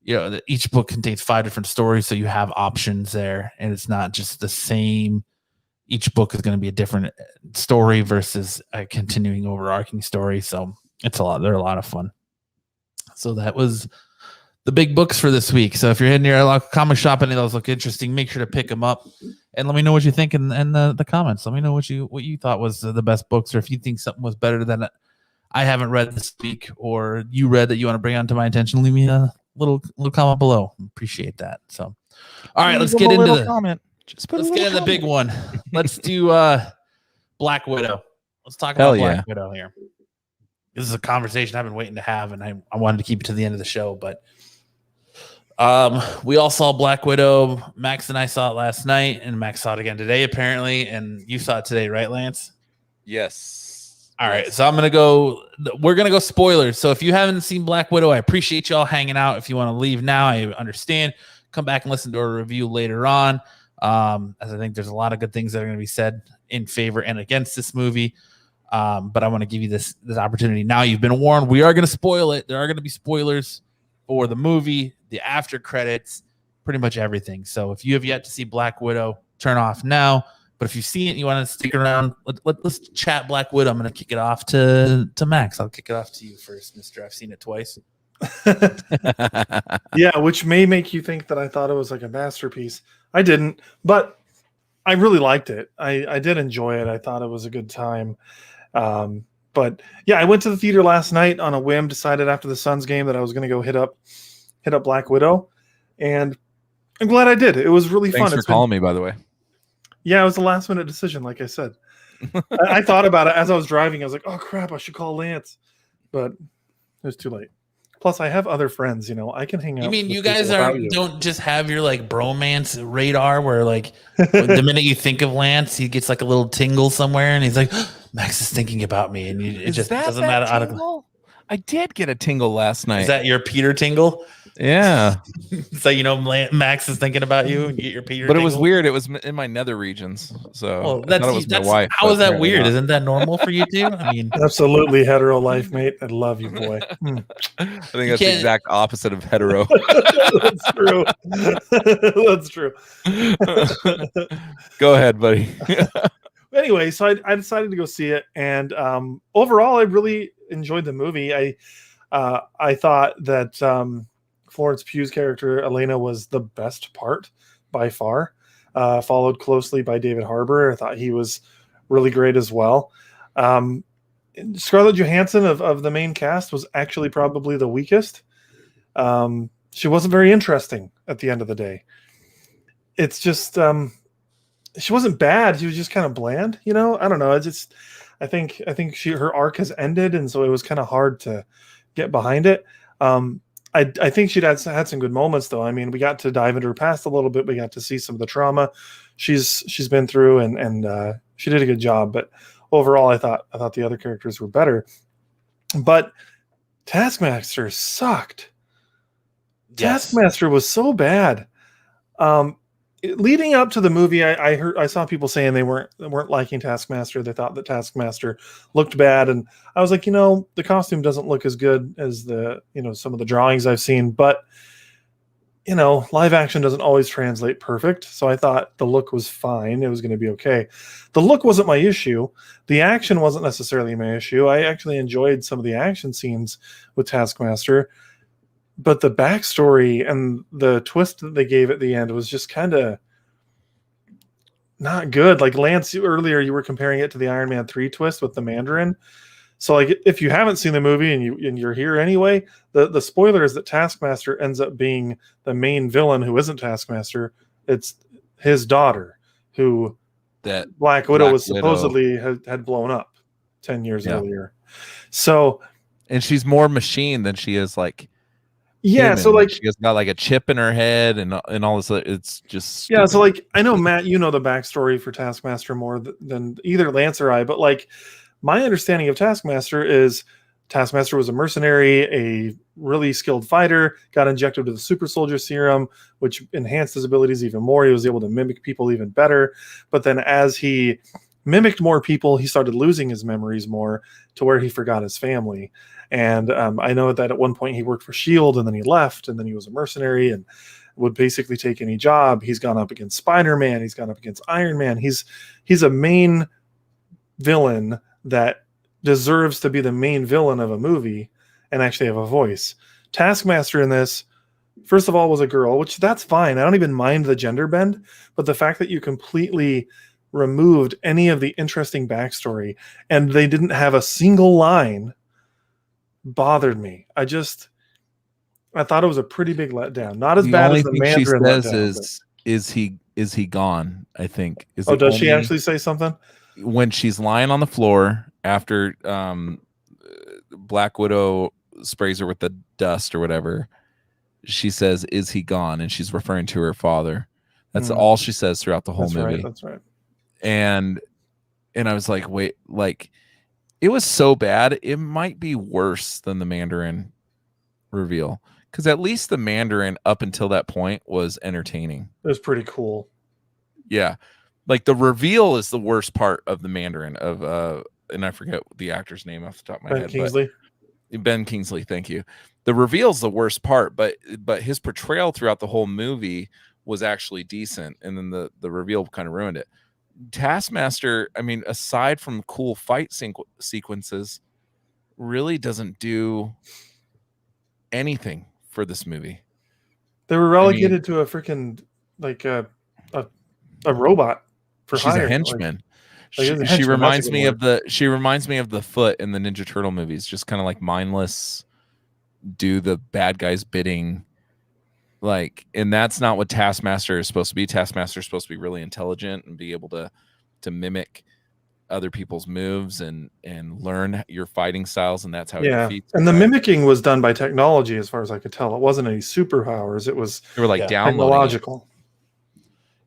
each book contains 5 different stories. So you have options there and it's not just the same. Each book is going to be a different story versus a continuing overarching story. So they're a lot of fun. So that was the big books for this week. So if you're in your local comic shop, any of those look interesting, make sure to pick them up and let me know what you think in the comments. Let me know what you thought was the best books, or if you think something was better than I haven't read this week, or you read that you want to bring onto my attention. Leave me a little comment below. Appreciate that. So, all right, let's get into the comment. Let's get into the big one. Let's do Black Widow. Let's talk about Black Widow here. This is a conversation I've been waiting to have, and I wanted to keep it to the end of the show, but we all saw Black Widow. Max and I saw it last night, and Max saw it again today, apparently, and you saw it today, right, Lance? Yes. All right, so we're going to go spoilers. So if you haven't seen Black Widow, I appreciate y'all hanging out. If you want to leave now, I understand. Come back and listen to our review later on, as I think there's a lot of good things that are going to be said in favor and against this movie. But I want to give you this opportunity. Now you've been warned. We are going to spoil it. There are going to be spoilers for the movie, the after credits, pretty much everything. So if you have yet to see Black Widow, turn off now. But if you've seen it and you want to stick around, let's chat Black Widow. I'm going to kick it off to Max. I'll kick it off to you first, mister. I've seen it twice. Yeah, which may make you think that I thought it was like a masterpiece. I didn't, but I really liked it. I did enjoy it. I thought it was a good time. But yeah, I went to the theater last night on a whim, decided after the Suns game that I was going to go hit up Black Widow, and I'm glad I did. It was really fun. Thanks for calling me, by the way. Yeah, it was a last minute decision, like I said. I thought about it as I was driving. I was like, oh crap, I should call Lance, but it was too late. Plus, I have other friends, I can hang out. You mean you guys don't just have your like bromance radar where like the minute you think of Lance, he gets like a little tingle somewhere and he's like, Max is thinking about me, and it just doesn't matter. I did get a tingle last night. Is that your Peter tingle? Yeah. So Max is thinking about you and you get your Peter But tingle? it was weird. It was in my nether regions. So I thought it was my wife. How is that weird? Not. Isn't that normal for you too? I mean, absolutely hetero life, mate. I love you, boy. I think that's the exact opposite of hetero. That's true. That's true. Go ahead, buddy. Anyway, so I decided to go see it, and overall, I really enjoyed the movie. I thought that Florence Pugh's character Elena was the best part by far, followed closely by David Harbour. I thought he was really great as well. Scarlett Johansson of the main cast was actually probably the weakest. She wasn't very interesting at the end of the day. It's just she wasn't bad. She was just kind of bland, I don't know. I think her arc has ended, and so it was kind of hard to get behind it. I think she'd had some good moments, though. I mean, we got to dive into her past a little bit. We got to see some of the trauma she's been through, and she did a good job. But overall, I thought the other characters were better. But Taskmaster sucked. Yes. Taskmaster was so bad. Leading up to the movie, I saw people saying they weren't liking Taskmaster. They thought that Taskmaster looked bad, and I was like, the costume doesn't look as good as some of the drawings I've seen, but live action doesn't always translate perfect. So I thought the look was fine. It was going to be okay. The look wasn't my issue. The action wasn't necessarily my issue. I actually enjoyed some of the action scenes with Taskmaster. But the backstory and the twist that they gave at the end was just kind of not good. Like Lance, earlier you were comparing it to the Iron Man 3 twist with the Mandarin. So like if you haven't seen the movie and you're here anyway, the spoiler is that Taskmaster ends up being the main villain who isn't Taskmaster. It's his daughter who that Black Widow was supposedly had blown up 10 years earlier. So, and she's more machine than she is like. Yeah, human. So like she has got like a chip in her head and all this. It's just stupid. Yeah. So like I know Matt, the backstory for Taskmaster more than either Lance or I, but like my understanding of Taskmaster is Taskmaster was a mercenary, a really skilled fighter, got injected with a super soldier serum, which enhanced his abilities even more. He was able to mimic people even better. But then as he mimicked more people, he started losing his memories more to where he forgot his family. And I know that at one point he worked for S.H.I.E.L.D. and then he left, and then he was a mercenary and would basically take any job. He's gone up against Spider-Man. He's gone up against Iron Man. He's a main villain that deserves to be the main villain of a movie and actually have a voice. Taskmaster in this, first of all, was a girl, which that's fine. I don't even mind the gender bend, but the fact that you completely removed any of the interesting backstory and they didn't have a single line bothered me. I thought it was a pretty big letdown. Not as bad as the Mandarin letdown. Is he gone? I think. Does she actually say something? When she's lying on the floor after Black Widow sprays her with the dust or whatever, she says, "Is he gone?" And she's referring to her father. That's all she says throughout the whole movie. That's right. And I was like, wait, like it was so bad. It might be worse than the Mandarin reveal, because at least the Mandarin up until that point was entertaining. It was pretty cool. Yeah. Like the reveal is the worst part of the Mandarin of and I forget the actor's name off the top of my head. Kingsley. Ben Kingsley, thank you. The reveal's the worst part, but his portrayal throughout the whole movie was actually decent, and then the reveal kind of ruined it. Taskmaster, I mean, aside from cool fight sequences, really doesn't do anything for this movie. They were relegated to a freaking like a robot. She's a henchman. She reminds me of the Foot in the Ninja Turtle movies, just kind of like mindless, do the bad guy's bidding. Like, and that's not what Taskmaster is supposed to be. Taskmaster is supposed to be really intelligent and be able to mimic other people's moves and learn your fighting styles, and that's how he defeats. And the mimicking was done by technology, as far as I could tell. It wasn't any superpowers. They were like technological.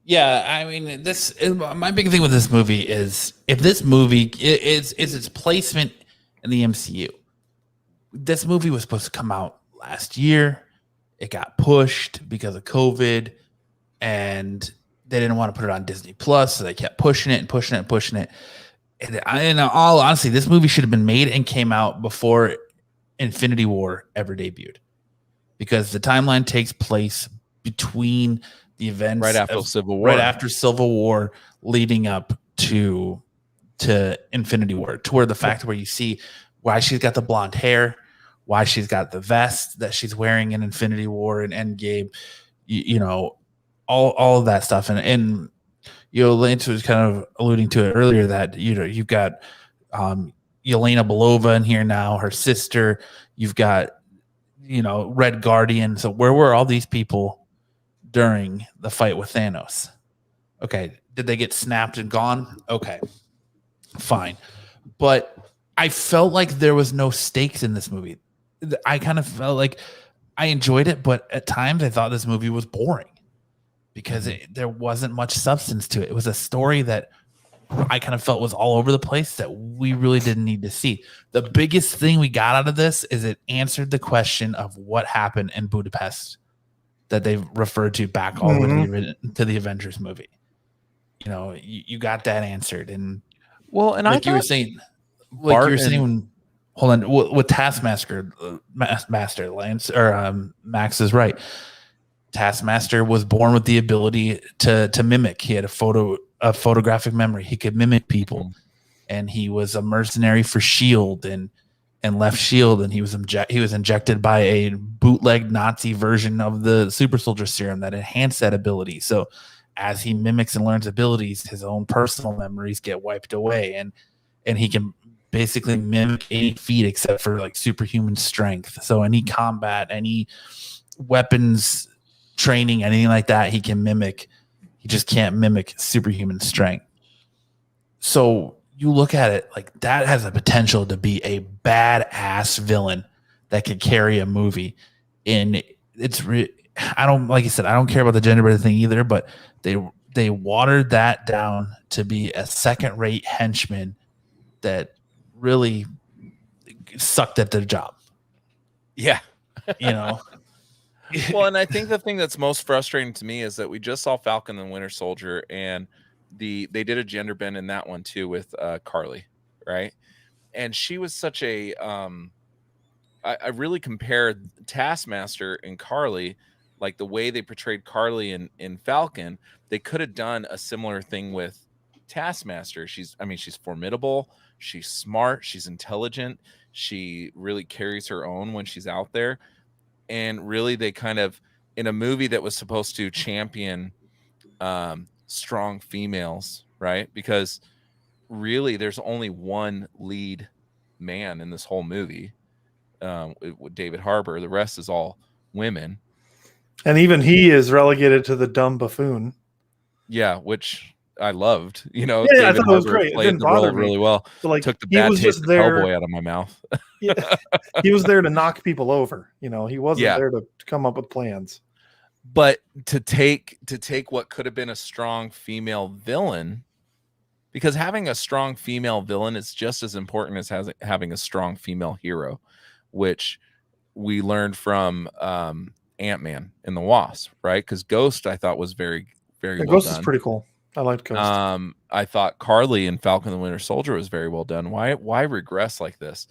Yeah, I mean, my big thing with this movie is if this movie is its placement in the MCU. This movie was supposed to come out last year. It got pushed because of COVID, and they didn't want to put it on Disney Plus, so they kept pushing it and pushing it and pushing it. And in all honesty, this movie should have been made and came out before Infinity War ever debuted, because the timeline takes place between the events right after Civil War, leading up to Infinity War, to where the fact where you see why she's got the blonde hair, why she's got the vest that she's wearing in Infinity War and Endgame, you know, all of that stuff. And you know, Lance was kind of alluding to it earlier that, you know, you've got Yelena Belova in here now, her sister, you've got, you know, Red Guardian. So where were all these people during the fight with Thanos? Okay, did they get snapped and gone? Okay, fine. But I felt like there was no stakes in this movie. I kind of felt like I enjoyed it, but at times I thought this movie was boring because there wasn't much substance to it. It was a story that I kind of felt was all over the place that we really didn't need to see. The biggest thing we got out of this is it answered the question of what happened in Budapest that they've referred to back all the way to the Avengers movie. You know, you got that answered. And like you were saying, hold on, with Taskmaster, Lance or Max is right. Taskmaster was born with the ability to mimic. He had a photographic memory. He could mimic people, and he was a mercenary for S.H.I.E.L.D. and left S.H.I.E.L.D. and he was injected by a bootleg Nazi version of the super soldier serum that enhanced that ability. So as he mimics and learns abilities, his own personal memories get wiped away, and he can basically mimic any feat except for like superhuman strength. So any combat, any weapons training, anything like that, he can mimic. He just can't mimic superhuman strength. So you look at it like that has a potential to be a badass villain that could carry a movie. And I don't care about the gender thing either, but they watered that down to be a second-rate henchman that really sucked at their job. Yeah. You know. Well, and I think the thing that's most frustrating to me is that we just saw Falcon and Winter Soldier, and they did a gender bend in that one too with Carly, right? And she was such a I really compared Taskmaster and Carly, like the way they portrayed Carly in Falcon. They could have done a similar thing with Taskmaster. She's formidable, she's smart, she's intelligent, she really carries her own when she's out there. And really they kind of, in a movie that was supposed to champion strong females, right? Because really there's only one lead man in this whole movie, with David Harbour. The rest is all women, and even he is relegated to the dumb buffoon. Yeah, which I loved. Yeah, David I thought it was Harbour great. It played didn't the role bother me. really well. So, like, Took the he bad was taste just of there. cowboy out of my mouth. Yeah, he was there to knock people over. He wasn't Yeah. there to come up with plans. But to take what could have been a strong female villain, because having a strong female villain is just as important as having a strong female hero, which we learned from Ant-Man and the Wasp, right? Because Ghost, I thought, was very, very well Ghost done. is pretty cool. I liked Ghost. I thought Carly in Falcon and the Winter Soldier was very well done. Why regress like this?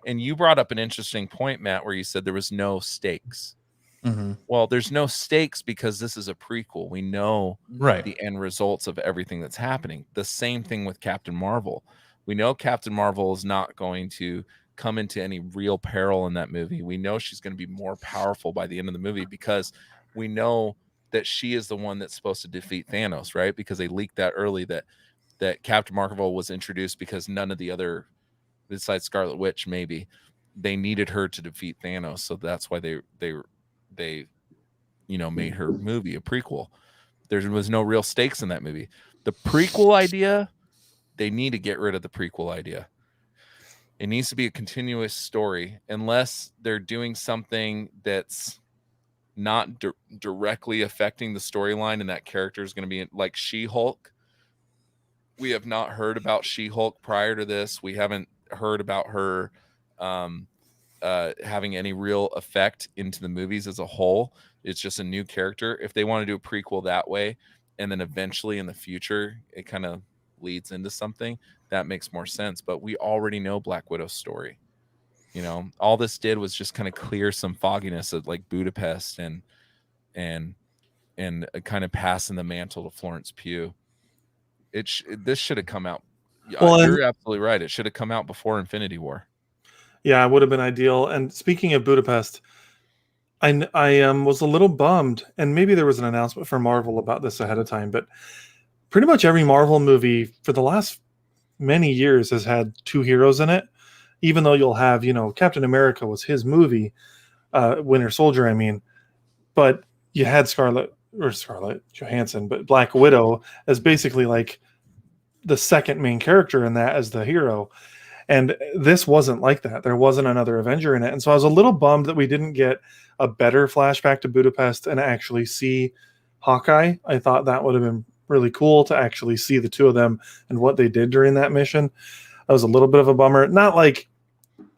And you brought up an interesting point, Matt, where you said there was no stakes. Mm-hmm. Well, there's no stakes because this is a prequel. We know the end results of everything that's happening. The same thing with Captain Marvel. We know Captain Marvel is not going to come into any real peril in that movie. We know she's going to be more powerful by the end of the movie because we know that she is the one that's supposed to defeat Thanos, right? Because they leaked that early that Captain Marvel was introduced because none of the other, besides Scarlet Witch, maybe they needed her to defeat Thanos. So that's why they made her movie a prequel. There was no real stakes in that movie. The prequel idea, they need to get rid of the prequel idea. It needs to be a continuous story, unless they're doing something that's not directly affecting the storyline, and that character is going to be like She-Hulk. We have not heard about She-Hulk prior to this. We haven't heard about her having any real effect into the movies as a whole. It's just a new character. If they want to do a prequel that way, and then eventually in the future it kind of leads into something, that makes more sense. But we already know Black Widow's story. All this did was just kind of clear some fogginess of like Budapest and kind of passing the mantle to Florence Pugh. This should have come out. Well, you're absolutely right. It should have come out before Infinity War. Yeah, it would have been ideal. And speaking of Budapest, I was a little bummed, and maybe there was an announcement for Marvel about this ahead of time, but pretty much every Marvel movie for the last many years has had two heroes in it, even though you'll have, Captain America was his movie, Winter Soldier, I mean, but you had Scarlett Johansson, but Black Widow as basically like the second main character in that as the hero. And this wasn't like that. There wasn't another Avenger in it. And so I was a little bummed that we didn't get a better flashback to Budapest and actually see Hawkeye. I thought that would have been really cool to actually see the two of them and what they did during that mission. That was a little bit of a bummer. Not like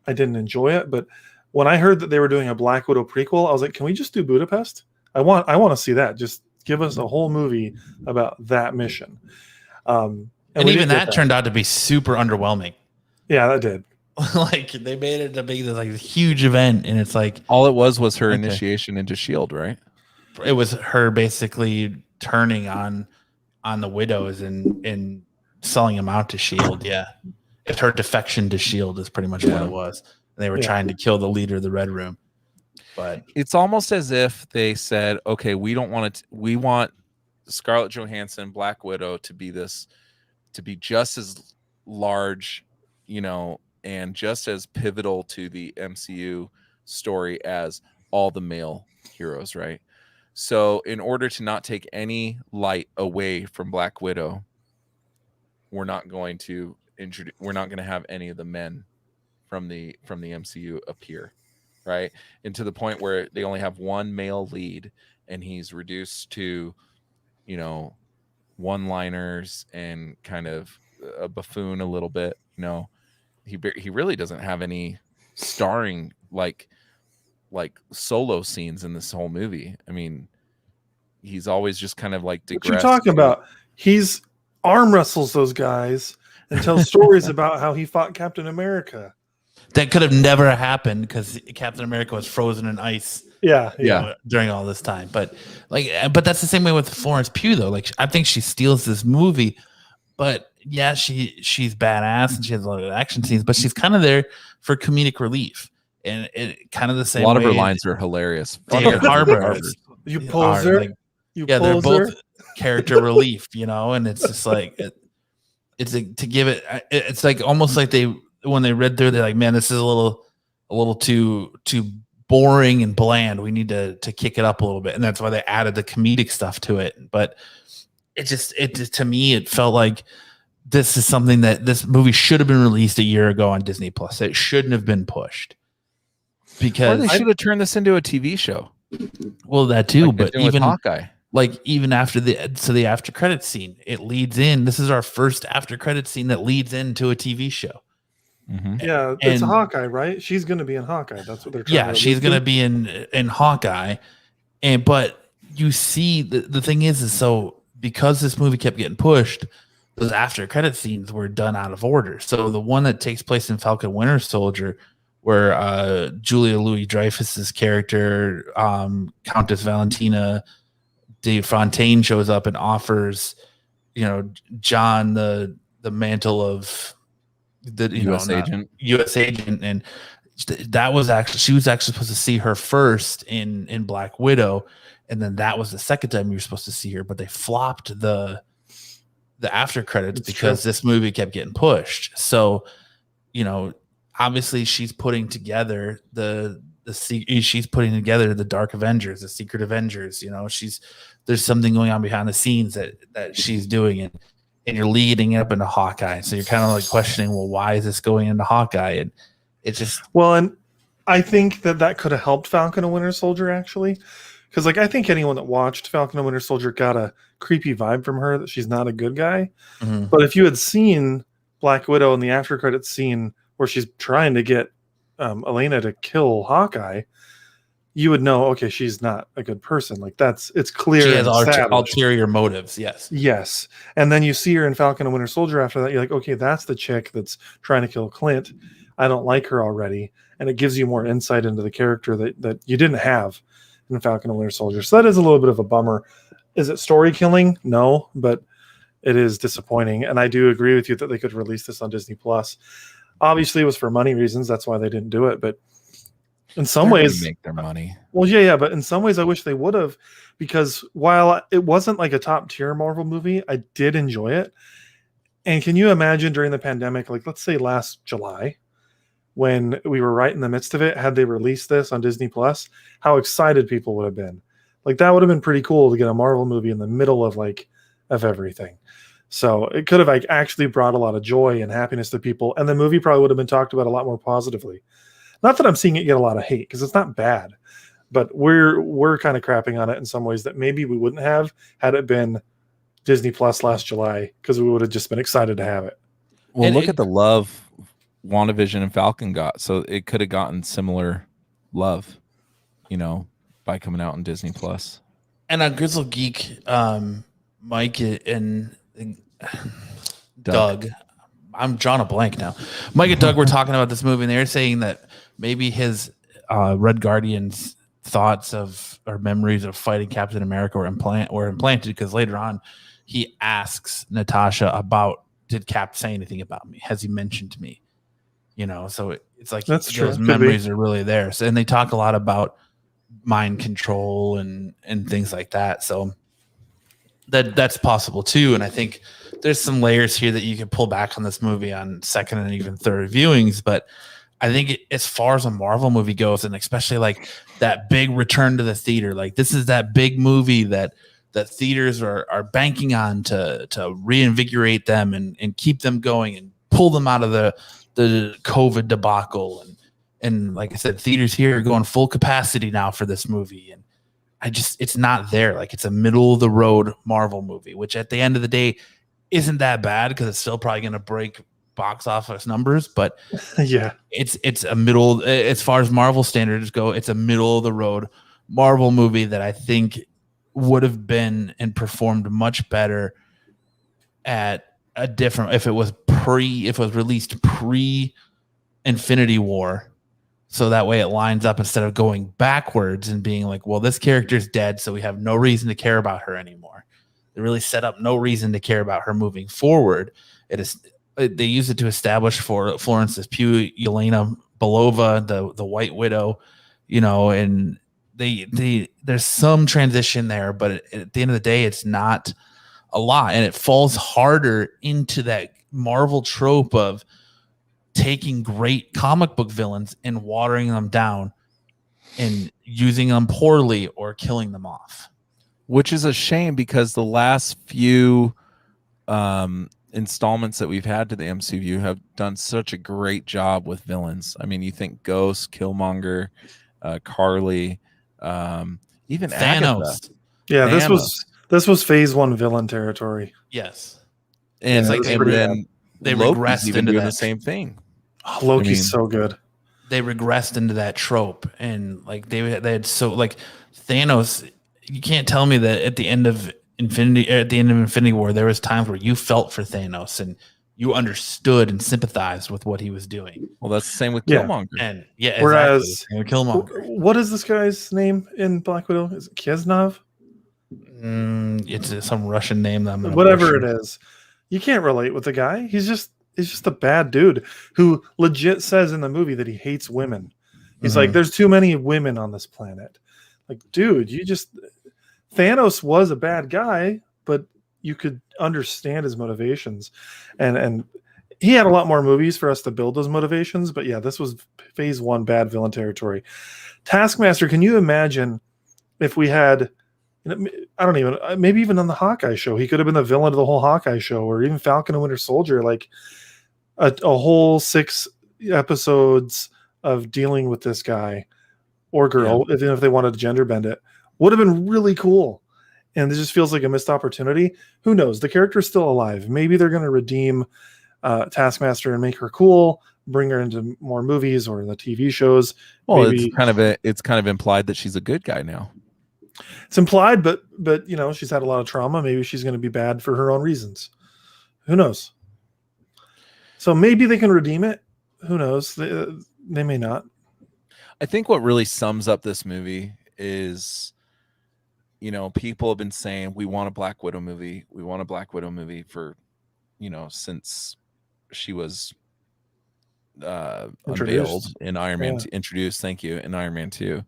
I didn't enjoy it, but when I heard that they were doing a Black Widow prequel, I was like, can we just do Budapest? I want to see that. Just give us a whole movie about that mission. And even that turned out to be super underwhelming. Yeah, that did. Like they made it to be this like huge event, and it's like all it was her initiation into S.H.I.E.L.D., right? It was her basically turning on the widows and selling them out to S.H.I.E.L.D. Yeah, it's her defection to S.H.I.E.L.D. is pretty much what it was. And they were trying to kill the leader of the Red Room, but it's almost as if they said, "Okay, we don't want it. We want Scarlett Johansson, Black Widow, to be just as large." And just as pivotal to the MCU story as all the male heroes, right? So in order to not take any light away from Black Widow, we're not going to have any of the men from the MCU appear, right? And to the point where they only have one male lead, and he's reduced to, one-liners and kind of a buffoon a little bit, He really doesn't have any starring like solo scenes in this whole movie. I mean, he's always just kind of like digressed. What you talking about? He's arm wrestles those guys and tells stories about how he fought Captain America. That could have never happened because Captain America was frozen in ice. Yeah. During all this time, but that's the same way with Florence Pugh though. Like, I think she steals this movie, but yeah, she's badass and she has a lot of action scenes, but she's kind of there for comedic relief, and it kind of the same. A lot way of her lines are hilarious. David Harbour, you poser. They're both character relief, and it's just like it's like, to give it. It's like almost like when they read through, they're like, man, this is a little too boring and bland. We need to kick it up a little bit, and that's why they added the comedic stuff to it. But it just to me, it felt like this is something that this movie should have been released a year ago on Disney Plus. It shouldn't have been pushed, because they should have turned this into a TV show. Well, that too, like but even Hawkeye, even after the after credit scene, it leads in. This is our first after credit scene that leads into a TV show. Mm-hmm. Yeah, it's Hawkeye, right? She's going to be in Hawkeye. That's what they're trying to do. Yeah, she's going to be in Hawkeye. But you see, the thing is so because this movie kept getting pushed, those after credit scenes were done out of order. So the one that takes place in Falcon Winter Soldier, where Julia Louis-Dreyfus's character, Countess Valentina de Fontaine, shows up and offers, John the mantle of the U.S. agent, and that was she was actually supposed to see her first in Black Widow, and then that was the second time you were supposed to see her, but they flopped the after credits because this movie kept getting pushed. So, obviously she's putting together she's putting together the Dark Avengers, the Secret Avengers. There's something going on behind the scenes that she's doing, and you're leading it up into Hawkeye. So you're kind of like questioning, well, why is this going into Hawkeye? And it's just and I think that could have helped Falcon and Winter Soldier, actually, because I think anyone that watched Falcon and Winter Soldier got a creepy vibe from her that she's not a good guy. Mm-hmm. But if you had seen Black Widow in the after credits scene where she's trying to get Elena to kill Hawkeye, you would know, okay, she's not a good person. It's clear. She has ulterior motives. Yes. And then you see her in Falcon and Winter Soldier after that. You're like, okay, that's the chick that's trying to kill Clint. I don't like her already. And it gives you more insight into the character that you didn't have in Falcon and Winter Soldier. So that is a little bit of a bummer. Is it story killing? No, but it is disappointing. And I do agree with you that they could release this on Disney Plus. Obviously, it was for money reasons. That's why they didn't do it. But in some ways, make their money. Well, yeah. But in some ways, I wish they would have, because while it wasn't like a top tier Marvel movie, I did enjoy it. And can you imagine during the pandemic, let's say last July, when we were right in the midst of it, had they released this on Disney Plus, how excited people would have been. That would have been pretty cool to get a Marvel movie in the middle of everything. So it could have actually brought a lot of joy and happiness to people, and the movie probably would have been talked about a lot more positively. Not that I'm seeing it get a lot of hate, because it's not bad, but we're kind of crapping on it in some ways that maybe we wouldn't have had it been Disney Plus last July, because we would have just been excited to have it. Well, look at the love WandaVision and Falcon got, so it could have gotten similar love, by coming out on Disney Plus. And on Grizzle Geek, Mike and Doug, I'm drawing a blank now. Mike and Doug were talking about this movie, and they were saying that maybe his Red Guardian's thoughts or memories of fighting Captain America were implanted, because later on he asks Natasha about, did Cap say anything about me? Has he mentioned me? So it's like that's true. Those memories are really there. So, and they talk a lot about mind control and things like that. So that's possible too. And I think there's some layers here that you can pull back on this movie on second and even third viewings. But I think as far as a Marvel movie goes, and especially that big return to the theater, this is that big movie that theaters are banking on to reinvigorate them and keep them going and pull them out of the COVID debacle. And like I said, theaters here are going full capacity now for this movie. And it's not there. It's a middle of the road Marvel movie, which at the end of the day isn't that bad, because it's still probably going to break box office numbers, but Yeah. it's a middle, as far as Marvel standards go, it's a middle of the road Marvel movie that I think would have been and performed much better at a different, if it was released pre Infinity War. So that way it lines up instead of going backwards and being like, well, this character's dead, so we have no reason to care about her anymore. They really set up no reason to care about her moving forward. They use it to establish for Florence Pugh, Yelena Belova, the White Widow, and there's some transition there, but at the end of the day, it's not a lot, and it falls harder into that Marvel trope of taking great comic book villains and watering them down and using them poorly or killing them off. Which is a shame because the last few installments that we've had to the MCU have done such a great job with villains. I mean, you think Ghost, Killmonger, Carly, even Thanos. Agatha. Yeah, Thanos. this was phase 1 villain territory. Yes. And It's like they Loki's regressed even into doing that. the same thing. Oh, Loki's so good. They regressed into that trope, and like they had Thanos. You can't tell me that at the end of Infinity War, there was times where you felt for Thanos and you understood and sympathized with what he was doing. Well, that's the same with Yeah. Killmonger. And yeah, Whereas- exactly. Killmonger. What is this guy's name in Black Widow? Is it Kiesnov? It's some Russian name that I'm gonna Whatever butcher. it is. You can't relate with the guy. He's just a bad dude who legit says in the movie that he hates women. He's like, there's too many women on this planet. Like, dude, Thanos was a bad guy, but you could understand his motivations. And he had a lot more movies for us to build those motivations. But yeah, this was phase 1 bad villain territory. Taskmaster, can you imagine if we had, maybe even on the Hawkeye show, he could have been the villain of the whole Hawkeye show, or even Falcon and Winter Soldier, like a whole 6 episodes of dealing with this guy or girl, even if they wanted to gender bend it, would have been really cool. And it just feels like a missed opportunity. Who knows? The character is still alive. Maybe they're going to redeem Taskmaster and make her cool, bring her into more movies or the TV shows. Well, Maybe it's kind of implied that she's a good guy now. it's implied, but she's had a lot of trauma. Maybe she's going to be bad for her own reasons. Who knows? So maybe they can redeem it. Who knows? They may not. I think what really sums up this movie is, people have been saying we want a Black Widow movie. We want a Black Widow movie for, since she was unveiled in Iron Man, introduced. Thank you. In Iron Man 2,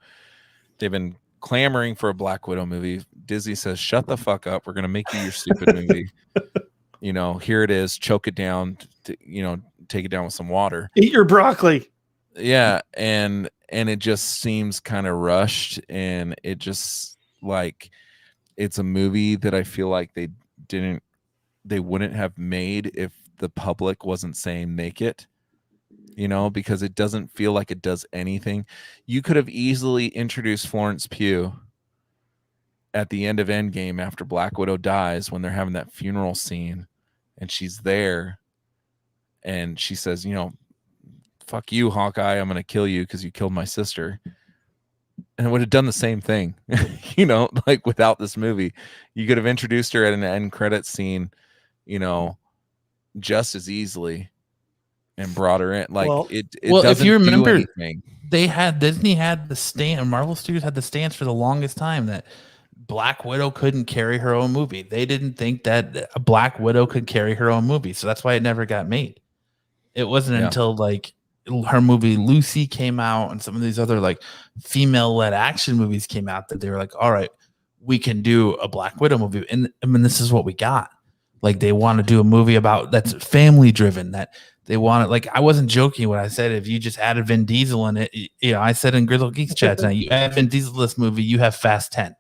they've been clamoring for a Black Widow movie. Disney says, "Shut the fuck up. We're gonna make you your stupid movie." Here it is. Choke it down. Take it down with some water. Eat your broccoli. Yeah, and it just seems kind of rushed, and it just like it's a movie that I feel like they wouldn't have made if the public wasn't saying make it. Because it doesn't feel like it does anything. You could have easily introduced Florence Pugh at the end of Endgame after Black Widow dies, when they're having that funeral scene and she's there and she says, "Fuck you, Hawkeye, I'm going to kill you because you killed my sister." And it would have done the same thing, like without this movie. You could have introduced her at an end credit scene, just as easily, and brought her in. Like, it if you remember, anything. Disney had the stance, Marvel Studios had the stance for the longest time that Black Widow couldn't carry her own movie. They didn't think that a Black Widow could carry her own movie, so that's why it never got made. It wasn't until like her movie Lucy came out and some of these other like female-led action movies came out that they were like, all right, we can do a Black Widow movie. And I mean, this is what we got. Like, they want to do a movie about that's family driven, that they want it. Like, I wasn't joking when I said if you just added Vin Diesel in it, I said in Grizzle Geeks chat tonight, you add Vin Diesel to this movie, you have Fast 10,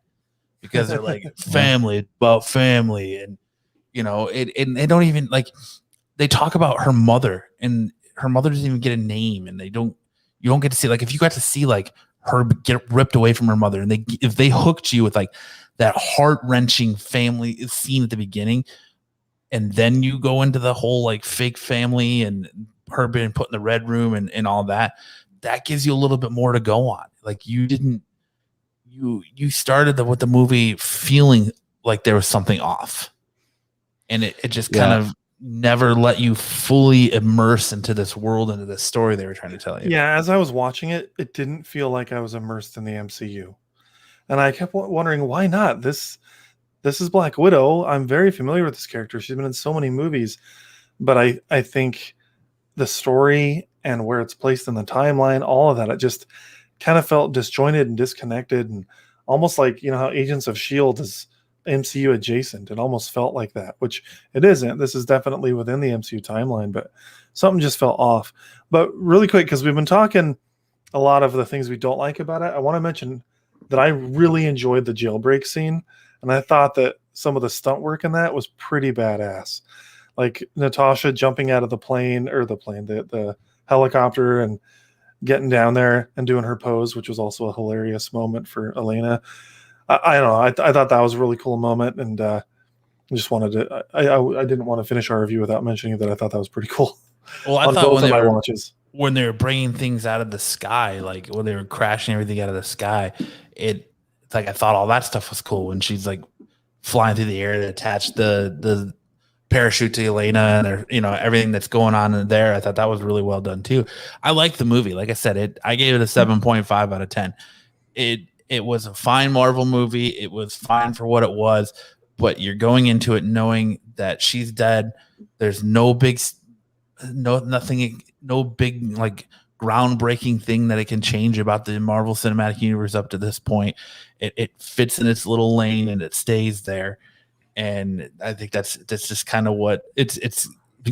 because they're like family, about family. And, and they don't even like, they talk about her mother, and her mother doesn't even get a name, and you don't get to see, like, if you got to see like her get ripped away from her mother, and if they hooked you with like that heart-wrenching family scene at the beginning, and then you go into the whole like fake family and her being put in the red room and all that, that gives you a little bit more to go on. Like you started with the movie feeling like there was something off, and it just kind of never let you fully immerse into this world, into this story they were trying to tell you. Yeah, as I was watching it, it didn't feel like I was immersed in the MCU. And I kept wondering, why not? This is Black Widow. I'm very familiar with this character. She's been in so many movies. But I think the story and where it's placed in the timeline, all of that, it just kind of felt disjointed and disconnected, and almost like, you know, how Agents of S.H.I.E.L.D. is MCU adjacent. It almost felt like that, which it isn't. This is definitely within the MCU timeline, but something just felt off. But really quick, because we've been talking a lot of the things we don't like about it, I want to mention that I really enjoyed the jailbreak scene, and I thought that some of the stunt work in that was pretty badass. Like Natasha jumping out of the the helicopter and getting down there and doing her pose, which was also a hilarious moment for Elena. I don't know. I thought that was a really cool moment, and I just wanted to. I didn't want to finish our review without mentioning that I thought that was pretty cool. Well, I on thought both of my watches. when they were bringing things out of the sky, like when they were crashing everything out of the sky, it's like I thought all that stuff was cool. When she's like flying through the air to attach the parachute to Elena, and you know, everything that's going on in there, I thought that was really well done too. I liked the movie. Like I said, I gave it a 7.5 out of 10. It was a fine Marvel movie. It was fine for what it was, but you're going into it knowing that she's dead. There's no big like groundbreaking thing that it can change about the Marvel Cinematic Universe up to this point. It fits in its little lane and it stays there. And I think that's just kind of what it's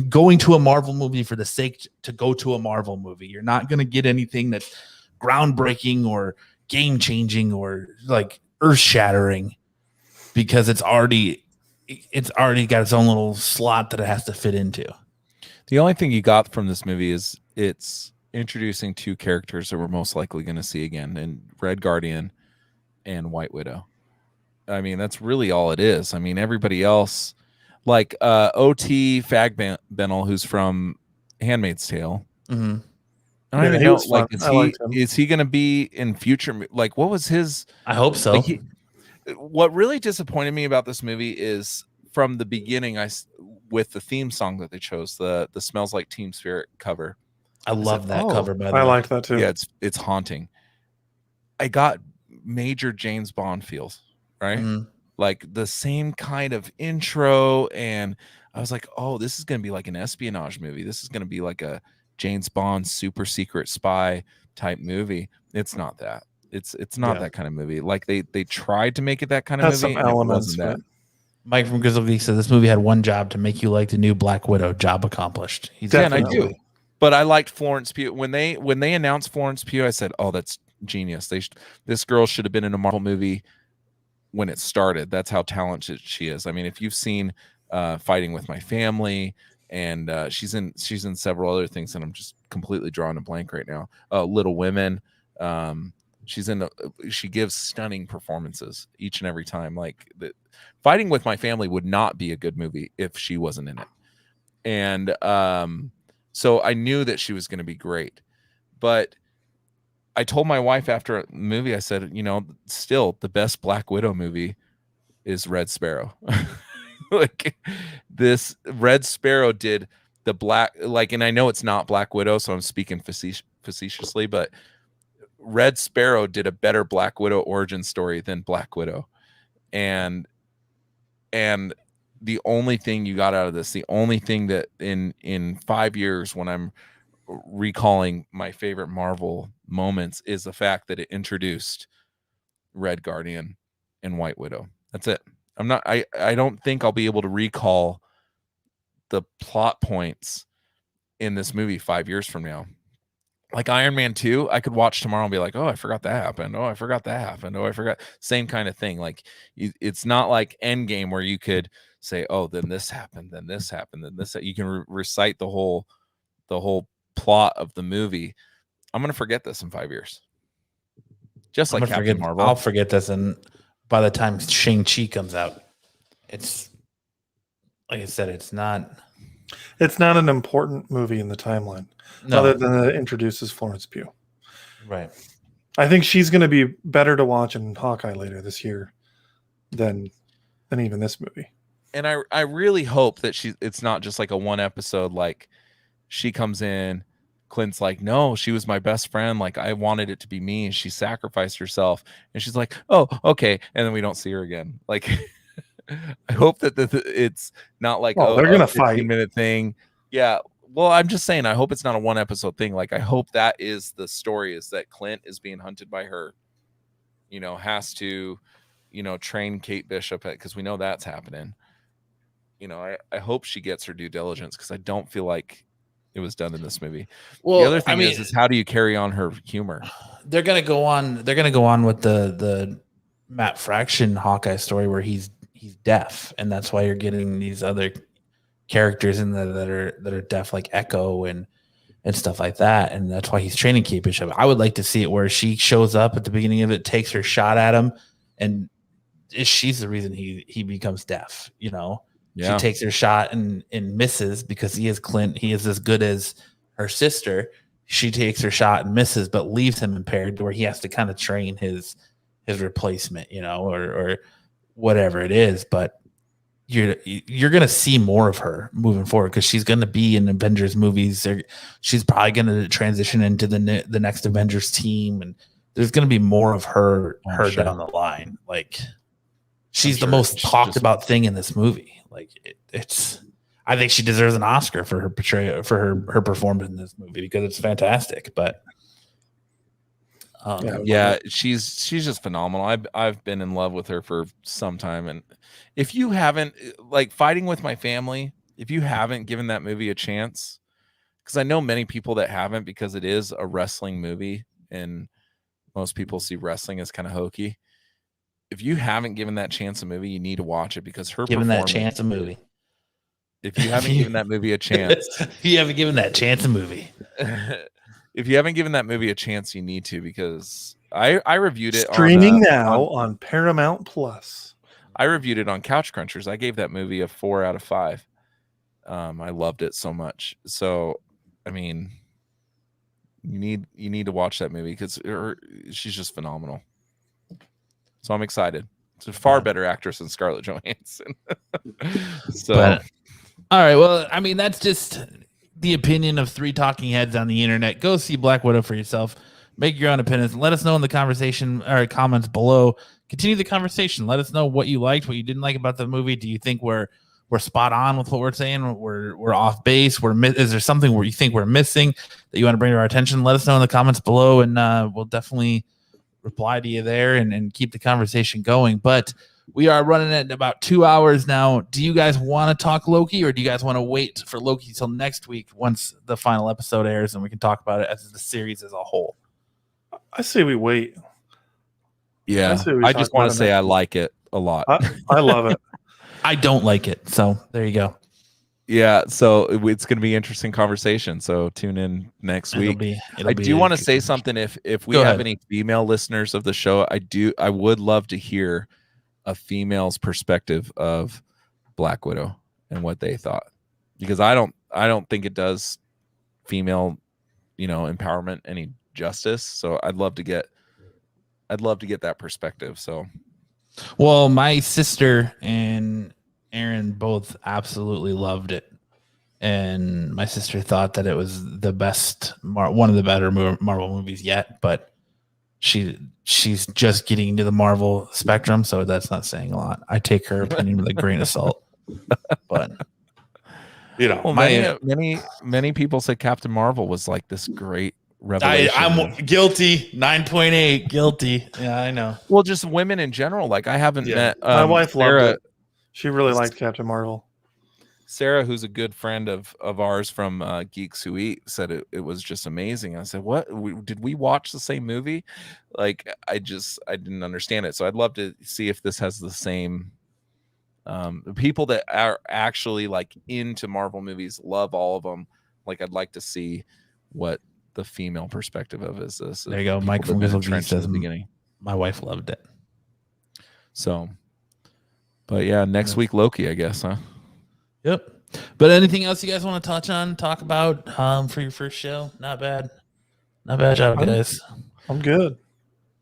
going to a Marvel movie for the sake to go to a Marvel movie. You're not going to get anything that's groundbreaking or game changing or like earth shattering, because it's already got its own little slot that it has to fit into. The only thing you got from this movie is it's introducing two characters that we're most likely going to see again, in Red Guardian and White Widow. I mean, that's really all it is. I mean, everybody else, like O.T. Fagbennel, who's from Handmaid's Tale. Mm-hmm. I don't even know. Like, is he going to be in future? Like, what was his? I hope so. Like what really disappointed me about this movie is from the beginning, with the theme song that they chose, the Smells Like Teen Spirit cover. I love that cover. By the way, I like that too. Yeah, it's haunting. I got major James Bond feels, right? Mm-hmm. Like the same kind of intro, and I was like, oh, this is going to be like an espionage movie. This is going to be like a James Bond super secret spy type movie. It's not that. It's not that kind of movie. Like they tried to make it that kind of movie. Some elements, it wasn't that. Mike from Grizzle Geek said this movie had one job: to make you like the new Black Widow. Job accomplished. And I do. But I liked Florence Pugh. When they announced Florence Pugh, I said, oh, that's genius. This girl should have been in a Marvel movie when it started. That's how talented she is. I mean, if you've seen Fighting with My Family, and she's in several other things, and I'm just completely drawing a blank right now. Little Women. She gives stunning performances each and every time. Like Fighting with My Family would not be a good movie if she wasn't in it. And so I knew that she was going to be great. But I told my wife after a movie, I said, you know, still the best Black Widow movie is Red Sparrow. Like this Red Sparrow did the black, like, and I know it's not Black Widow, so I'm speaking facetiously, but Red Sparrow did a better Black Widow origin story than Black Widow. And the only thing you got out of this, the only thing that in 5 years, when I'm recalling my favorite Marvel moments, is the fact that it introduced Red Guardian and White Widow. That's it. I don't think I'll be able to recall the plot points in this movie 5 years from now. Like Iron Man 2, I could watch tomorrow and be like, oh, I forgot that happened. Oh, I forgot that happened. Oh, I forgot. Same kind of thing. Like it's not like Endgame where you could say, oh, then this happened, then this happened, then this. You can recite the whole plot of the movie. I'm gonna forget this in 5 years. Just like Captain Marvel. I'll forget this, and by the time Shang-Chi comes out, it's like I said, it's not an important movie in the timeline, other than it introduces Florence Pugh. Right. I think she's going to be better to watch in Hawkeye later this year than even this movie. And I really hope that it's not just like a one episode, like she comes in, Clint's like, no, she was my best friend. Like I wanted it to be me. And she sacrificed herself. And she's like, oh, okay. And then we don't see her again. Like, I hope that it's not like, they're going to fight 15-minute thing. Yeah. Well, I'm just saying, I hope it's not a one episode thing. Like, I hope that is the story, is that Clint is being hunted by her, has to, train Kate Bishop, because we know that's happening. I hope she gets her due diligence, because I don't feel like it was done in this movie. Well, the other thing is how do you carry on her humor? They're gonna go on with the Matt Fraction Hawkeye story where he's deaf, and that's why you're getting these other characters in there that are deaf, like Echo and stuff like that, and that's why he's training Kate Bishop. I would like to see it where she shows up at the beginning of it, takes her shot at him, and she's the reason he becomes deaf. Yeah. She takes her shot and misses, because he is Clint. He is as good as her sister. She takes her shot and misses, but leaves him impaired, to where he has to kind of train his replacement, or whatever it is. But you're going to see more of her moving forward, because she's going to be in Avengers movies. She's probably going to transition into the next Avengers team, and there's going to be more of her sure. down the line. Like, she's the most talked about thing in this movie. Like, it's. I think she deserves an Oscar for her portrayal, for her performance in this movie, because it's fantastic. But she's just phenomenal. I've been in love with her for some time, and if you haven't, like, Fighting with My Family, if you haven't given that movie a chance, because I know many people that haven't, because it is a wrestling movie, and most people see wrestling as kind of hokey. If you haven't given that chance a movie, you need to watch it, because her given that chance a movie. If you haven't given that movie a chance, if you haven't given that chance a movie, if you haven't given that movie a chance, you need to, because I reviewed it streaming now on Paramount Plus. I reviewed it on Couch Crunchers. I gave that movie a 4 out of 5. I loved it so much. So, I mean, you need to watch that movie, because she's just phenomenal. So I'm excited. It's a far better actress than Scarlett Johansson. All right. Well, I mean, that's just the opinion of 3 talking heads on the internet. Go see Black Widow for yourself. Make your own opinions. Let us know in the conversation or comments below. Continue the conversation. Let us know what you liked, what you didn't like about the movie. Do you think we're spot on with what we're saying? We're off base. Is there something where you think we're missing that you want to bring to our attention? Let us know in the comments below, and we'll definitely reply to you there and keep the conversation going. But we are running at about 2 hours now. Do you guys want to talk Loki, or do you guys want to wait for Loki till next week once the final episode airs and we can talk about it as the series as a whole? I say we wait. Yeah, I just want to say I like it a lot. I love it. I don't like it. So there you go. Yeah, so it's going to be an interesting conversation. So tune in next week. I do want to say something. If we have any female listeners of the show, I would love to hear a female's perspective of Black Widow and what they thought, because I don't think it does female, empowerment any justice. So I'd love to get that perspective. So, well, my sister and Aaron both absolutely loved it, and my sister thought that it was the best, one of the better Marvel movies yet. But she's just getting into the Marvel spectrum, so that's not saying a lot. I take her opinion with a grain of salt. But well, many people said Captain Marvel was like this great revelation. I'm guilty. 9.8 guilty. Yeah, I know. Well, just women in general. Like, I haven't met my wife loved it. She really liked Captain Marvel. Sarah, who's a good friend of ours from Geeks Who Eat, said it was just amazing. I said, "What? Did we watch the same movie?" Like, I didn't understand it. So I'd love to see if this has the same. People that are actually like into Marvel movies love all of them. Like, I'd like to see what the female perspective of is this. There you go. Mike from Grizzle says the beginning. My wife loved it. So, but yeah, next week Loki, I guess, huh? Yep. But anything else you guys want to touch on, talk about for your first show? Not bad. Not bad job, guys. I'm good.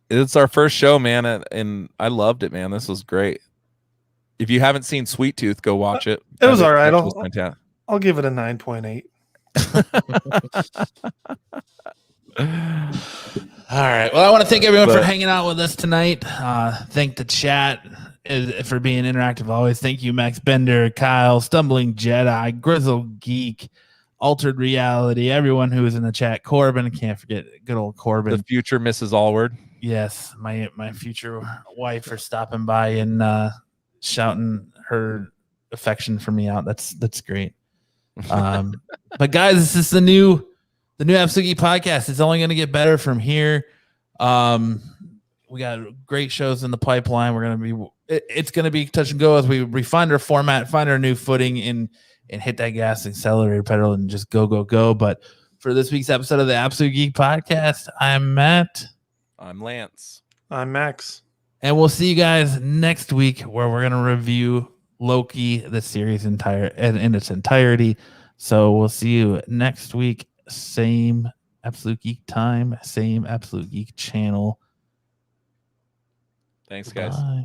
It's our first show, man, and I loved it, man. This was great. If you haven't seen Sweet Tooth, go watch it. It was all right. I'll give it a 9.8. All right. Well, I want to thank everyone for hanging out with us tonight. Thank the chat for being interactive always. Thank you, Max Bender, Kyle, Stumbling Jedi, Grizzle Geek, Altered Reality, everyone who was in the chat. Corbin, can't forget good old Corbin. The future Mrs. Allward. Yes, my future wife for stopping by and shouting her affection for me out. That's great. But guys, this is the new Absolute Geek Podcast. It's only going to get better from here. We got great shows in the pipeline. It's going to be touch and go as we refine our format, find our new footing, and hit that gas accelerator pedal and just go. But for this week's episode of the Absolute Geek Podcast, I'm Matt. I'm Lance. I'm Max. And we'll see you guys next week where we're going to review Loki, the series in its entirety. So we'll see you next week. Same Absolute Geek time, same Absolute Geek channel. Thanks, guys. Bye.